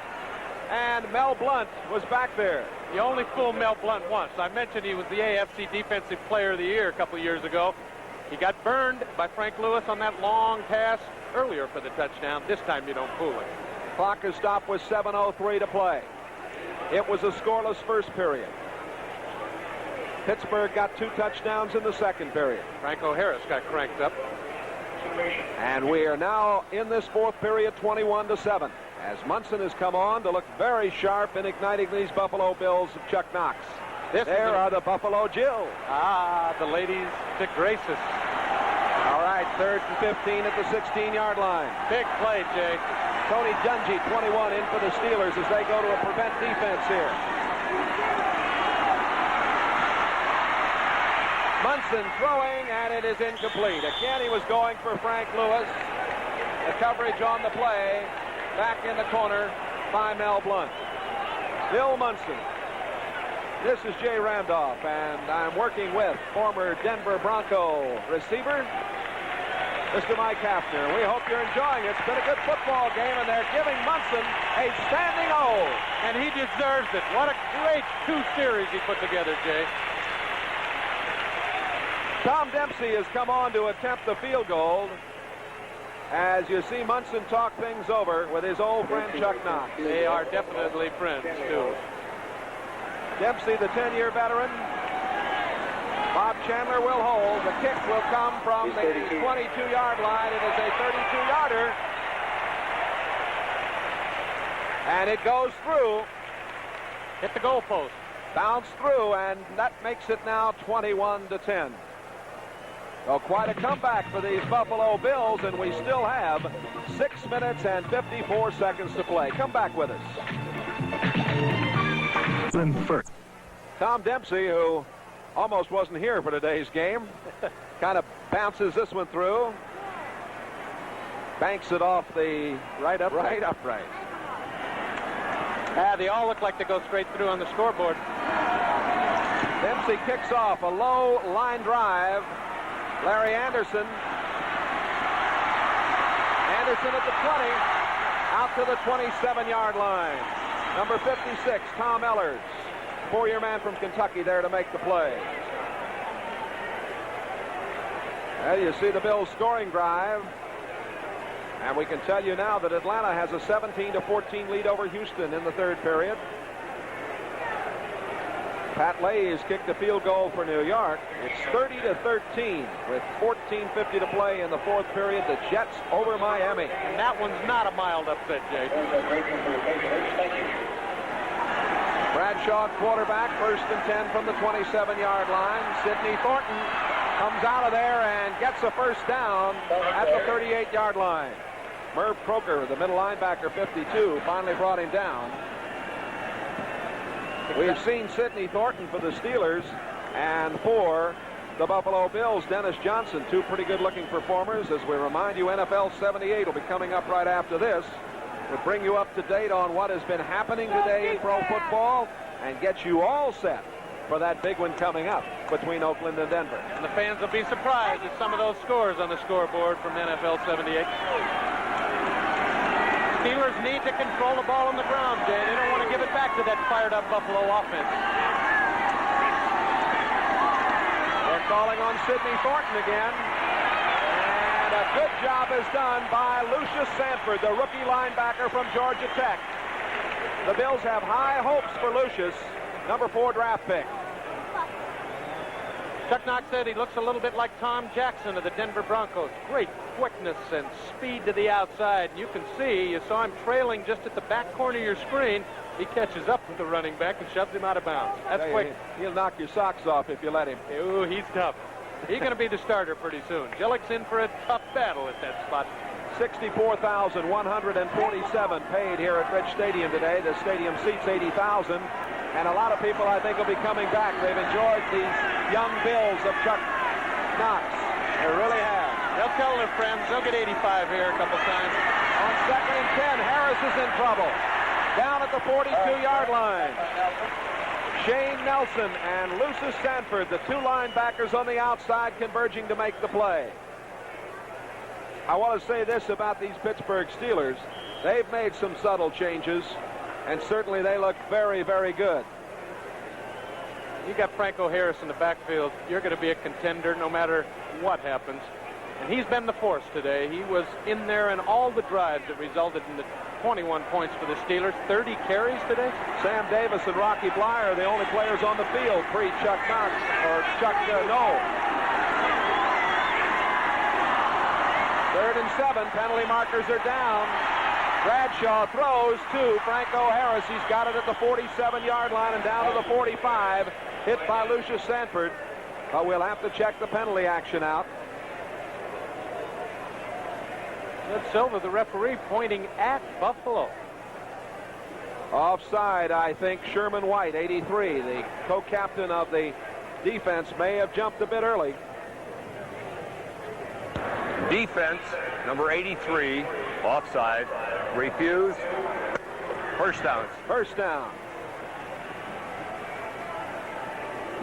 and Mel Blount was back there. You only fooled Mel Blount once. I mentioned he was the AFC Defensive Player of the Year a couple of years ago. He got burned by Frank Lewis on that long pass earlier for the touchdown. This time you don't fool him. Clock is stopped with 7:03 to play. It was a scoreless first period. Pittsburgh got 2 touchdowns in the second period. Franco Harris got cranked up. And we are now in this fourth period 21-7 as Munson has come on to look very sharp in igniting these Buffalo Bills of Chuck Knox. There are the Buffalo Jills. The ladies to grace us. All right, third and 15 at the 16-yard line. Big play, Jay. Tony Dungy, 21, in for the Steelers as they go to a prevent defense here. Munson throwing, and it is incomplete. Again, he was going for Frank Lewis. The coverage on the play, back in the corner by Mel Blount. Bill Munson This is Jay Randolph, and I'm working with former Denver Bronco receiver, Mr. Mike Hafner. We hope you're enjoying it. It's been a good football game, and they're giving Munson a standing O. And he deserves it. What a great 2 series he put together, Jay. Tom Dempsey has come on to attempt the field goal. As you see Munson talk things over with his old friend Chuck Knox. They are definitely friends, too. Dempsey, the 10-year veteran. Bob Chandler will hold. The kick will come from the 22-yard line. It is a 32-yarder. And it goes through. Hit the goalpost. Bounced through, and that makes it now 21-10. So quite a comeback for these Buffalo Bills, and we still have 6 minutes and 54 seconds to play. Come back with us. First. Tom Dempsey, who almost wasn't here for today's game, kind of bounces this one through. Banks it off the right upright. They all look like they go straight through on the scoreboard. Dempsey kicks off a low line drive. Larry Anderson. Anderson at the 20. Out to the 27-yard line. Number 56, Tom Ellers. 4-year man from Kentucky there to make the play. Well, you see the Bills scoring drive. And we can tell you now that Atlanta has a 17-14 lead over Houston in the third period. Pat Lay's kicked a field goal for New York. It's 30-13 with 14:50 to play in the fourth period. The Jets over Miami. And that one's not a mild upset, Jay. Bradshaw, quarterback, 1st and 10 from the 27-yard line. Sidney Thornton comes out of there and gets a first down at the 38-yard line. Merv Croker, the middle linebacker, 52, finally brought him down. We've seen Sidney Thornton for the Steelers, and for the Buffalo Bills, Dennis Johnson, 2 pretty good-looking performers. As we remind you, NFL 78 will be coming up right after this. We'll bring you up to date on what has been happening today in pro football and get you all set for that big one coming up between Oakland and Denver. And the fans will be surprised at some of those scores on the scoreboard from NFL 78. Steelers need to control the ball on the ground, Jay. They don't want to give it back to that fired-up Buffalo offense. They're calling on Sidney Thornton again. And a good job is done by Lucius Sanford, the rookie linebacker from Georgia Tech. The Bills have high hopes for Lucius, number 4 draft pick. Chuck Knox said he looks a little bit like Tom Jackson of the Denver Broncos. Great quickness and speed to the outside. You can see, you saw him trailing just at the back corner of your screen. He catches up with the running back and shoves him out of bounds. That's quick. He'll knock your socks off if you let him. Ooh, he's tough. He's going to be the starter pretty soon. Gillick's in for a tough battle at that spot. $64,147 paid here at Rich Stadium today. The stadium seats 80,000. And a lot of people, I think, will be coming back. They've enjoyed these young Bills of Chuck Knox. They really have. They'll tell their friends. They'll get 85 here a couple times. On 2nd and 10, Harris is in trouble. Down at the 42-yard line. Shane Nelson and Lucius Sanford, the 2 linebackers on the outside, converging to make the play. I want to say this about these Pittsburgh Steelers. They've made some subtle changes, and certainly they look very, very good. You got Franco Harris in the backfield. You're going to be a contender no matter what happens. And he's been the force today. He was in there in all the drives that resulted in the 21 points for the Steelers. 30 carries today. Sam Davis and Rocky Bly are the only players on the field pre-Chuck Knox, or Chuck No. 3rd and 7. Penalty markers are down. Bradshaw throws to Franco Harris. He's got it at the 47-yard line and down to the 45. Hit by Lucius Sanford. But we'll have to check the penalty action out. Ed Silva, the referee, pointing at Buffalo. Offside, I think. Sherman White, 83, the co-captain of the defense, may have jumped a bit early. Defense, number 83, offside, refused. First down. First down.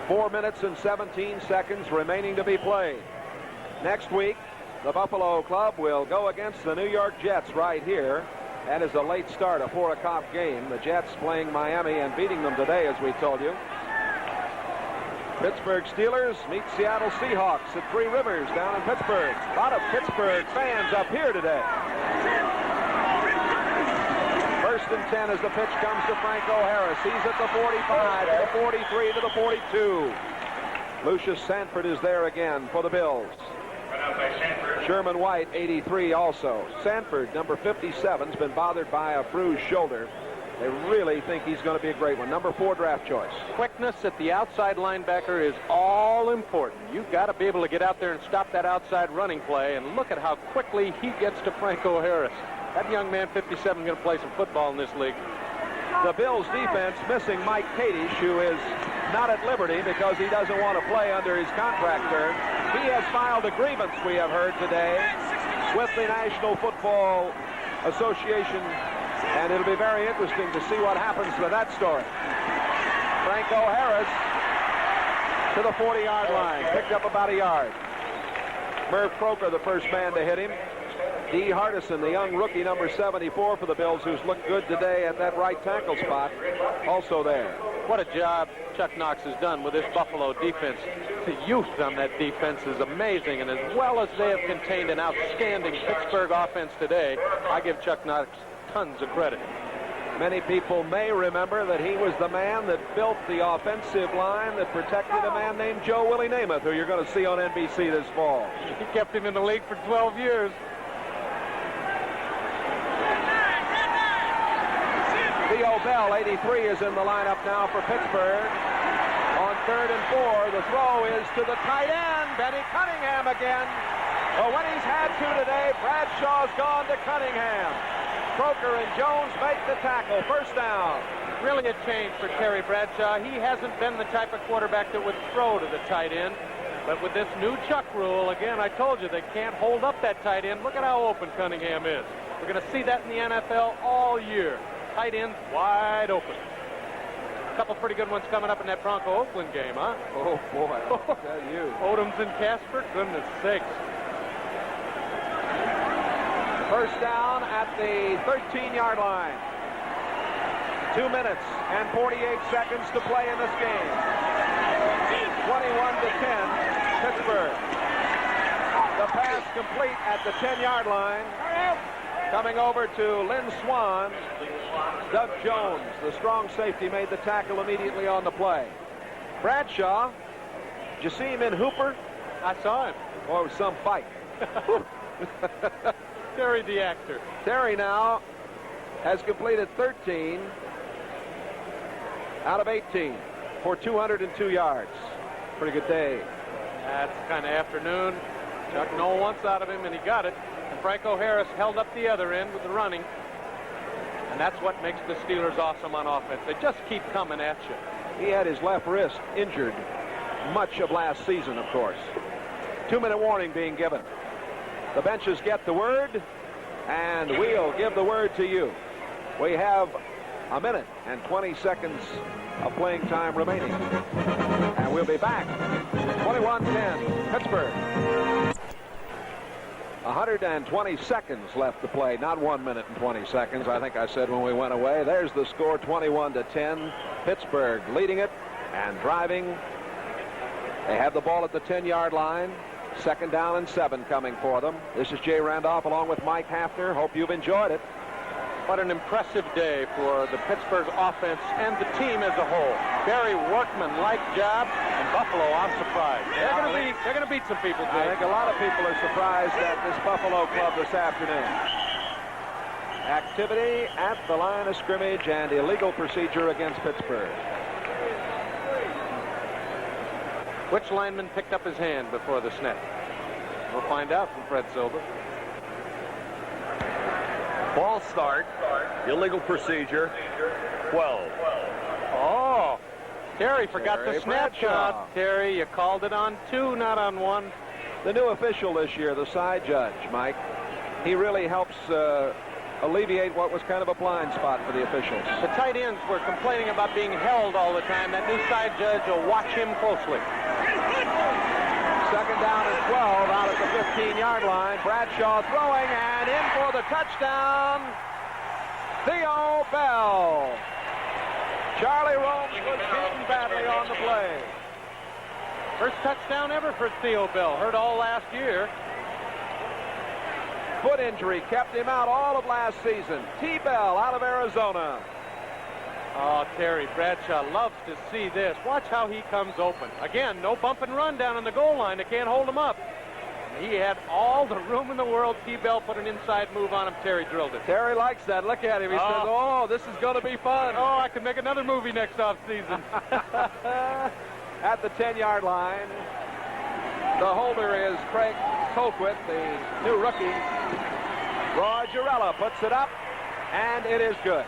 4 minutes and 17 seconds remaining to be played. Next week, the Buffalo Club will go against the New York Jets right here. That is a late start, a 4 o'clock game. The Jets playing Miami and beating them today, as we told you. Pittsburgh Steelers meet Seattle Seahawks at Three Rivers down in Pittsburgh. A lot of Pittsburgh fans up here today. First and 10 as the pitch comes to Franco Harris. He's at the 45, to the 43, to the 42. Lucius Sanford is there again for the Bills. Sherman White, 83 also. Sanford, number 57, has been bothered by a bruised shoulder. They really think he's going to be a great one. Number 4 draft choice. Quickness at the outside linebacker is all important. You've got to be able to get out there and stop that outside running play, and look at how quickly he gets to Franco Harris. That young man, 57, is going to play some football in this league. The Bills defense missing Mike Kadish, who is not at liberty because he doesn't want to play under his contract term. He has filed a grievance, we have heard today, with the National Football Association, and it'll be very interesting to see what happens to that story. Franco Harris to the 40-yard line, picked up about a yard. Merv Croker, the first man to hit him. D. Hardison, the young rookie, number 74 for the Bills, who's looked good today at that right tackle spot, also there. What a job Chuck Knox has done with this Buffalo defense. The youth on that defense is amazing, and as well as they have contained an outstanding Pittsburgh offense today, I give Chuck Knox tons of credit. Many people may remember that he was the man that built the offensive line that protected a man named Joe Willie Namath, who you're going to see on NBC this fall. He kept him in the league for 12 years. Theo Bell, 83, is in the lineup now for Pittsburgh. On 3rd and 4, the throw is to the tight end, Benny Cunningham again. Well, when he's had to today, Bradshaw's gone to Cunningham. Croker and Jones make the tackle. First down. Really a change for Terry Bradshaw. He hasn't been the type of quarterback that would throw to the tight end. But with this new Chuck rule, again, I told you they can't hold up that tight end. Look at how open Cunningham is. We're going to see that in the NFL all year. Tight end wide open. A couple pretty good ones coming up in that Bronco-Oakland game, huh? Oh, boy, I'll tell you. Odoms and Casper, goodness sakes. First down at the 13-yard line. 2 minutes and 48 seconds to play in this game. 21-10, Pittsburgh. The pass complete at the 10-yard line. Coming over to Lynn Swan. Doug Jones, the strong safety, made the tackle immediately on the play. Bradshaw, did you see him in Hooper? I saw him. Oh, it was some fight. Terry the actor. Terry now has completed 13 out of 18 for 202 yards. Pretty good day. That's kind of afternoon. Chuck Noll wants out of him, and he got it. And Franco Harris held up the other end with the running. And that's what makes the Steelers awesome on offense. They just keep coming at you. He had his left wrist injured much of last season, of course. 2-minute warning being given. The benches get the word, and we'll give the word to you. We have a minute and 20 seconds of playing time remaining. And we'll be back. 21-10, Pittsburgh. 120 seconds left to play, not 1 minute and 20 seconds. I think I said when we went away. There's the score, 21-10. Pittsburgh leading it and driving. They have the ball at the 10-yard line. 2nd down and 7 coming for them. This is Jay Randolph along with Mike Hafner. Hope you've enjoyed it. What an impressive day for the Pittsburgh offense and the team as a whole. Very workman-like job, and Buffalo, I'm surprised. They're going to beat some people, Jay. I think a lot of people are surprised at this Buffalo club this afternoon. Activity at the line of scrimmage and illegal procedure against Pittsburgh. Which lineman picked up his hand before the snap? We'll find out from Fred Silver. Ball start, illegal procedure, 12. Oh, Terry forgot the snap Bradshaw. shot. Terry, you called it on 2, not on 1. The new official this year, the side judge, Mike, he really helps alleviate what was kind of a blind spot for the officials. The tight ends were complaining about being held all the time. That new side judge will watch him closely. Second down and 12 out at the 15-yard line. Bradshaw throwing and in for the touchdown. Theo Bell. Charlie Romes was beaten badly on the play. First touchdown ever for Theo Bell. Heard all last year. Foot injury kept him out all of last season. T. Bell out of Arizona. Oh, Terry Bradshaw loves to see this. Watch how he comes open. Again, no bump and run down on the goal line. They can't hold him up. He had all the room in the world. T. Bell put an inside move on him. Terry drilled it. Terry likes that. Look at him. He says, oh, this is going to be fun. Oh, I can make another movie next offseason. At the 10-yard line, the holder is Craig Colquitt, the new rookie. Roy Girella puts it up, and it is good.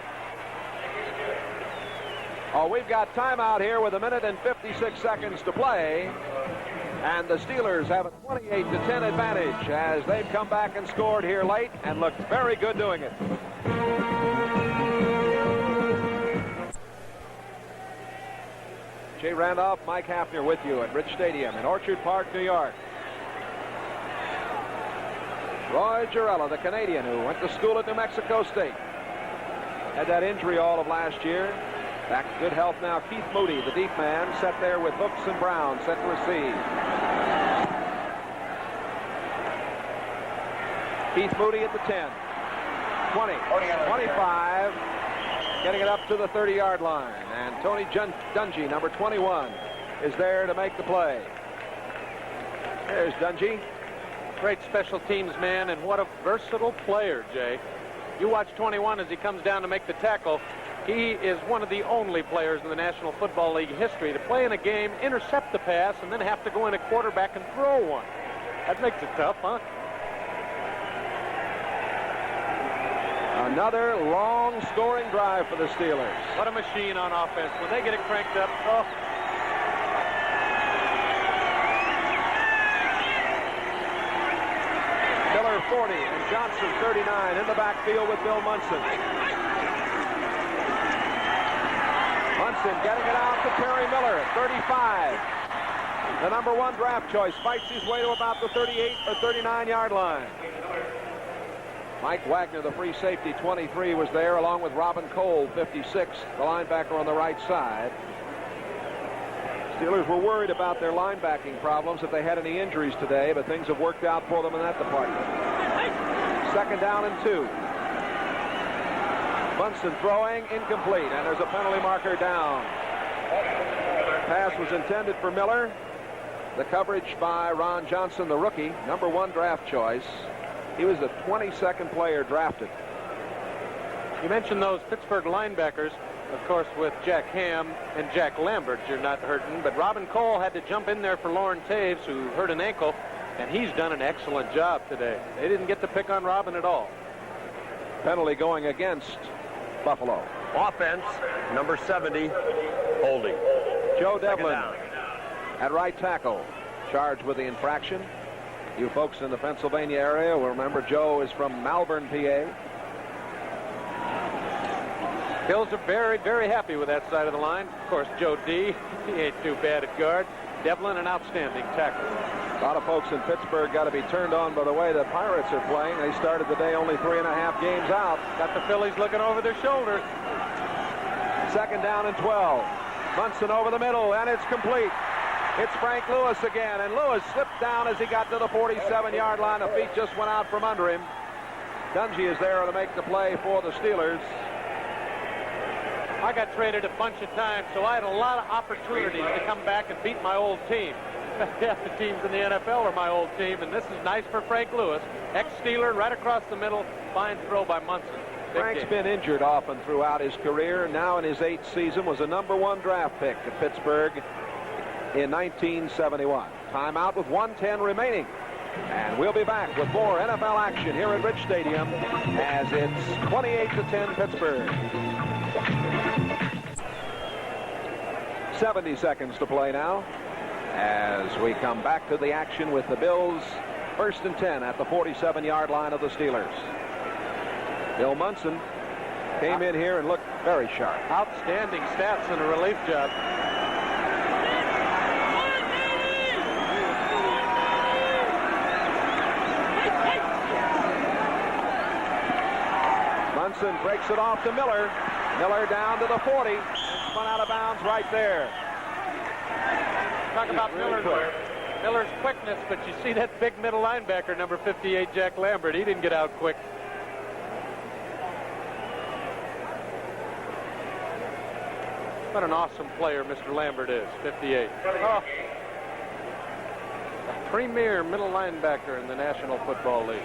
Oh, we've got timeout here with 1 minute and 56 seconds to play. And the Steelers have a 28-10 advantage as they've come back and scored here late and looked very good doing it. Jay Randolph, Mike Hafner with you at Rich Stadium in Orchard Park, New York. Roy Girella, the Canadian who went to school at New Mexico State. Had that injury all of last year. Back to good health now. Keith Moody, the deep man, set there with Hooks and Brown, set to receive. Keith Moody at the 10. 20, 25, getting it up to the 30-yard line. And Tony Dungy, number 21, is there to make the play. There's Dungy. Great special teams man, and what a versatile player, Jay. You watch 21 as he comes down to make the tackle. He is one of the only players in the National Football League history to play in a game, intercept the pass, and then have to go in at quarterback and throw one. That makes it tough, huh? Another long scoring drive for the Steelers. What a machine on offense. When they get it cranked up, oh. Miller 40 and Johnson 39 in the backfield with Bill Munson. Munson getting it out to Terry Miller at 35. The number 1 draft choice fights his way to about the 38 or 39-yard line. Mike Wagner, the free safety, 23, was there, along with Robin Cole, 56, the linebacker on the right side. Steelers were worried about their linebacking problems if they had any injuries today, but things have worked out for them in that department. Second down and 2. Munson throwing, incomplete, and there's a penalty marker down. Pass was intended for Miller. The coverage by Ron Johnson, the rookie, number 1 draft choice. He was the 22nd player drafted. You mentioned those Pittsburgh linebackers, of course, with Jack Ham and Jack Lambert. You're not hurting, but Robin Cole had to jump in there for Lauren Taves, who hurt an ankle, and he's done an excellent job today. They didn't get to pick on Robin at all. Penalty going against Buffalo. Offense, number 70, holding. Joe Devlin at right tackle, charged with the infraction. You folks in the Pennsylvania area will remember Joe is from Malvern, PA. Bills are very, very happy with that side of the line. Of course, Joe D, he ain't too bad at guard. Devlin, an outstanding tackle. A lot of folks in Pittsburgh got to be turned on by the way the Pirates are playing. They started the day only 3.5 games out. Got the Phillies looking over their shoulder. Second down and 12. Munson over the middle, and it's complete. It's Frank Lewis again, and Lewis slipped down as he got to the 47-yard line. The feet just went out from under him. Dungy is there to make the play for the Steelers. I got traded a bunch of times, so I had a lot of opportunities to come back and beat my old team. Half the teams in the NFL are my old team, and this is nice for Frank Lewis. Ex-Steeler, right across the middle. Fine throw by Munson. Frank's been injured often throughout his career. Now in his 8th season was a number 1 draft pick at Pittsburgh in 1971. Timeout with 1:10 remaining. And we'll be back with more NFL action here at Rich Stadium as it's 28-10 Pittsburgh. 70 seconds to play now as we come back to the action with the Bills 1st and 10 at the 47-yard line of the Steelers. Bill Munson came in here and looked very sharp. Outstanding stats in a relief job. Munson breaks it off to Miller. Miller down to the 40. Spun out of bounds right there. Talk about Miller's quickness, but you see that big middle linebacker, number 58, Jack Lambert. He didn't get out quick. What an awesome player Mr. Lambert is, 58. Oh. A premier middle linebacker in the National Football League.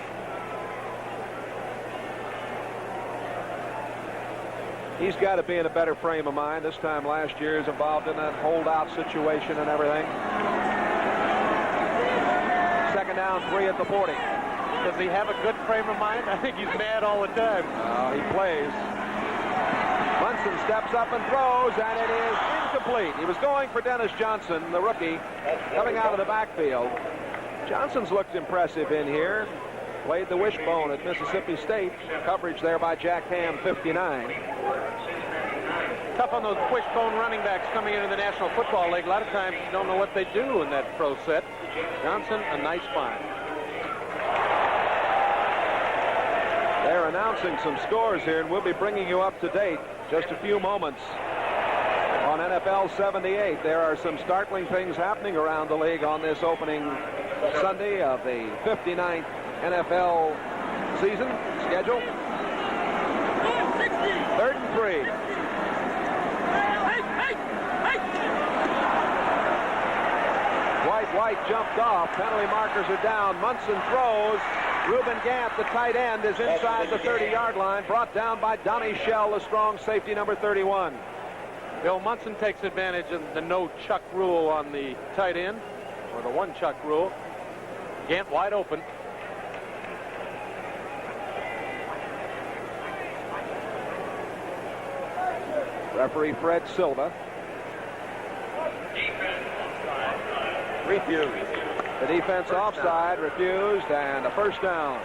He's got to be in a better frame of mind. This time last year is involved in that holdout situation and everything. Second down, 3 at the 40. Does he have a good frame of mind? I think he's mad all the time. He plays. Munson steps up and throws, and it is incomplete. He was going for Dennis Johnson, the rookie, coming out of the backfield. Johnson's looked impressive in here. Played the wishbone at Mississippi State. Coverage there by Jack Ham, 59. Tough on those wishbone running backs coming into the National Football League. A lot of times you don't know what they do in that pro set. Johnson, a nice find. They're announcing some scores here, and we'll be bringing you up to date just a few moments on NFL 78. There are some startling things happening around the league on this opening Sunday of the 59th NFL season schedule. 3rd and 3. White jumped off. Penalty markers are down. Munson throws. Reuben Gant, the tight end, is inside the 30-yard line, brought down by Donnie Shell, the strong safety, number 31. Bill Munson takes advantage of the no-chuck rule on the tight end, or the one-chuck rule. Gant wide open. Referee Fred Silva. Refused. The defense offside, refused, and a first down.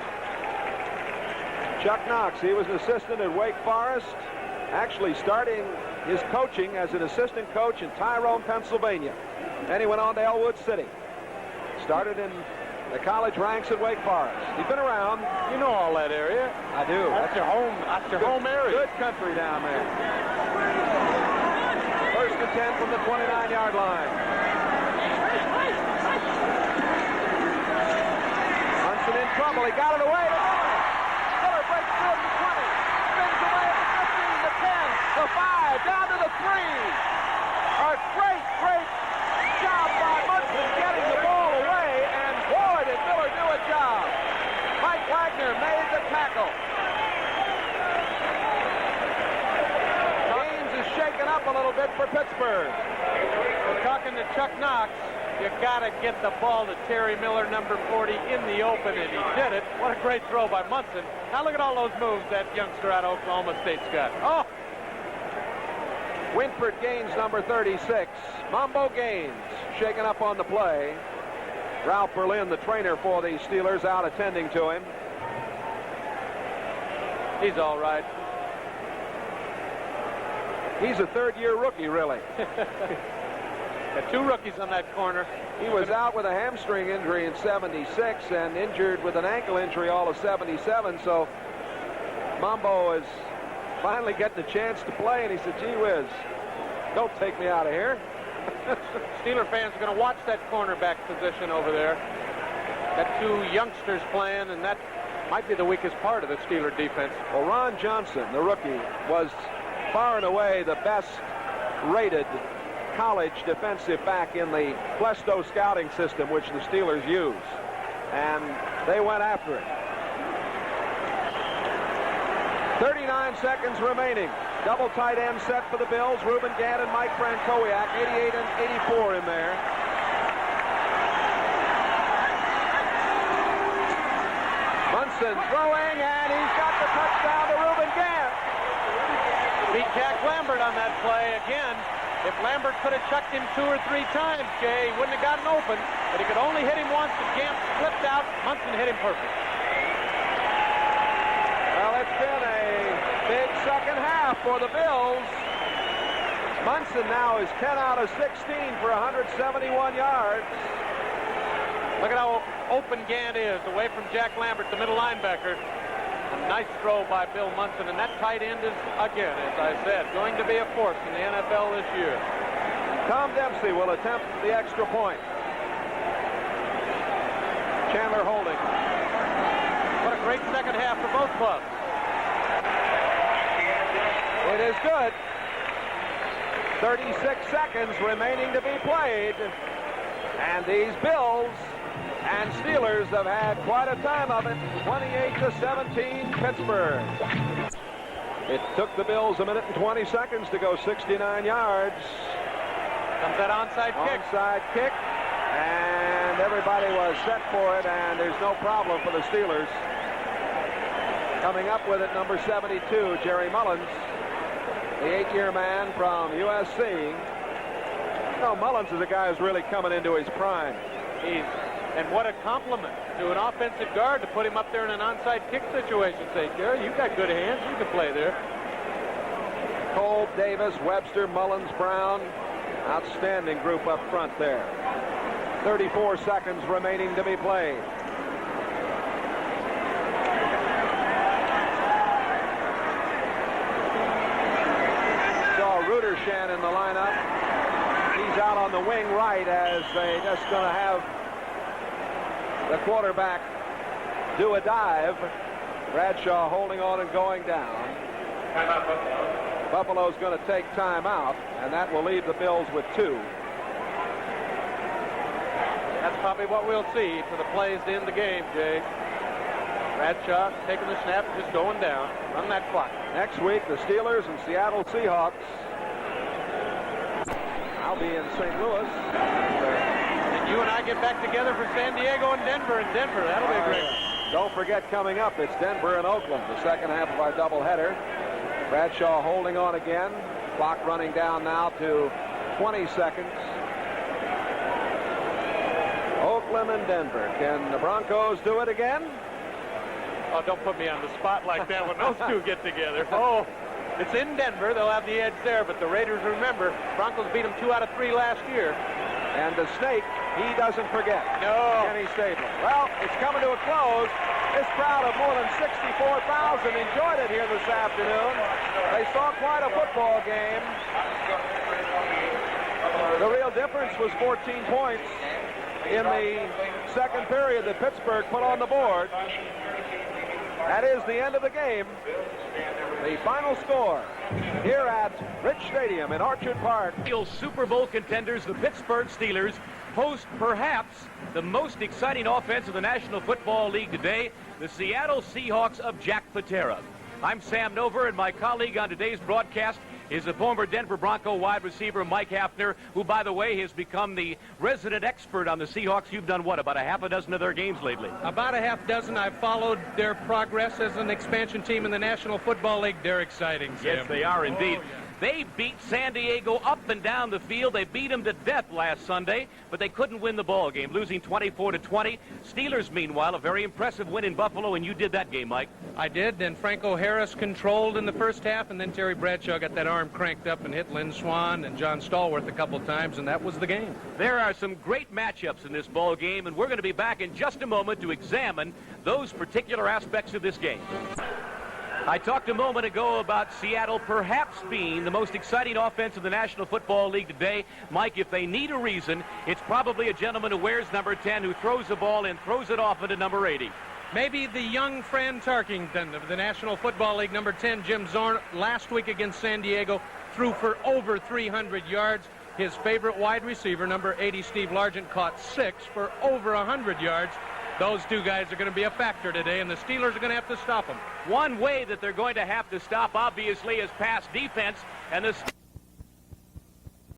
Chuck Knox, he was an assistant at Wake Forest, actually starting his coaching as an assistant coach in Tyrone, Pennsylvania. Then he went on to Elwood City. Started in the college ranks at Wake Forest. He's been around. You know all that area. I do. That's your home. That's your home area. Good country down there. First and 10 from the 29-yard line. Munson in trouble. He got it away to Miller. Miller breaks through at the 20. Spins away at the 15, the 10, the 5, down to the 3. A great job by Munson getting the ball away, and boy, did Miller do a job. Mike Wagner made the tackle. Gaines is shaken up a little bit for Pittsburgh. We're talking to Chuck Knox. You got to get the ball to Terry Miller, number 40, in the open, and he did it. What a great throw by Munson. Now look at all those moves that youngster out of Oklahoma State's got. Oh! Winford Gaines, number 36. Mambo Gaines shaken up on the play. Ralph Berlin, the trainer for the Steelers, out attending to him. He's all right. He's a third-year rookie, really. Got 2 rookies on that corner. He was out with a hamstring injury in 76 and injured with an ankle injury all of 77. So Mambo is finally getting a chance to play, and he said, gee whiz, don't take me out of here. Steeler fans are going to watch that cornerback position over there. Got 2 youngsters playing, and that might be the weakest part of the Steeler defense. Well, Ron Johnson, the rookie, was far and away the best rated college defensive back in the Plesto scouting system, which the Steelers use. And they went after it. 39 seconds remaining. Double tight end set for the Bills. Reuben Gant and Mike Francowiak, 88 and 84 in there. Munson throwing, and he's got the touchdown to Reuben Gant. Beat Jack Lambert on that play again. If Lambert could have chucked him 2 or 3 times, Jay, he wouldn't have gotten open. But he could only hit him once, and Gant slipped out. Munson hit him perfect. Well, it's been a Big second half for the Bills. Munson now is 10 out of 16 for 171 yards. Look at how open Gant is, away from Jack Lambert, the middle linebacker. A nice throw by Bill Munson, and that tight end is, again, as I said, going to be a force in the NFL this year. Tom Dempsey will attempt the extra point. Chandler holding. What a great second half for both clubs. It is good. 36 seconds remaining to be played. And these Bills and Steelers have had quite a time of it. 28-17 Pittsburgh. It took the Bills a minute and 20 seconds to go 69 yards. Comes that onside kick. Onside kick. And everybody was set for it, and there's no problem for the Steelers. Coming up with it, number 72, Jerry Mullins, the 8-year man from USC. No, Mullins is a guy who's really coming into his prime. And what a compliment to an offensive guard to put him up there in an onside kick situation. Say, Jerry, you've got good hands. You can play there. Cole, Davis, Webster, Mullins, Brown. Outstanding group up front there. 34 seconds remaining to be played. Saw Rudershan in the lineup. He's out on the wing right as they just going to have the quarterback do a dive. Bradshaw holding on and going down. Buffalo's going to take time out, and that will leave the Bills with 2. That's probably what we'll see for the plays to end the game, Jay. Bradshaw taking the snap, just going down. Run that clock. Next week, the Steelers and Seattle Seahawks. I'll be in St. Louis. And you and I get back together for San Diego and Denver. That'll be great. Don't forget, coming up, it's Denver and Oakland, the second half of our doubleheader. Bradshaw holding on again. Clock running down now to 20 seconds. Oakland and Denver. Can the Broncos do it again? Oh, don't put me on the spot like that when those two get together. Oh, it's in Denver. They'll have the edge there, but the Raiders, remember, Broncos beat them 2 out of 3 last year. And the Snake, he doesn't forget. No. Kenny Stabler. Well, it's coming to a close. This crowd of more than 64,000 enjoyed it here this afternoon. They saw quite a football game. The real difference was 14 points in the second period that Pittsburgh put on the board. That is the end of the game. The final score here at Rich Stadium in Orchard Park. Super Bowl contenders, the Pittsburgh Steelers, host perhaps the most exciting offense in the National Football League today, the Seattle Seahawks of Jack Patera. I'm Sam Nover, and my colleague on today's broadcast is the former Denver Bronco wide receiver Mike Hafner, who, by the way, has become the resident expert on the Seahawks. You've done what, about a half a dozen of their games lately? About a half dozen. I've followed their progress as an expansion team in the National Football League. They're exciting, Sam. Yes, they are indeed. Oh, yeah. They beat San Diego up and down the field. They beat them to death last Sunday, but they couldn't win the ball game, losing 24-20. Steelers, meanwhile, a very impressive win in Buffalo, and you did that game, Mike. I did. Then Franco Harris controlled in the first half, and then Terry Bradshaw got that arm cranked up and hit Lynn Swan and John Stallworth a couple times, and that was the game. There are some great matchups in this ball game, and we're going to be back in just a moment to examine those particular aspects of this game. I talked a moment ago about Seattle perhaps being the most exciting offense in the National Football League today. Mike, if they need a reason, it's probably a gentleman who wears number 10 who throws the ball and throws it off into number 80. Maybe the young Fran Tarkington of the National Football League, number 10, Jim Zorn, last week against San Diego, threw for over 300 yards. His favorite wide receiver, number 80, Steve Largent, caught 6 for over 100 yards. Those two guys are going to be a factor today, and the Steelers are going to have to stop them. One way that they're going to have to stop, obviously, is pass defense, and the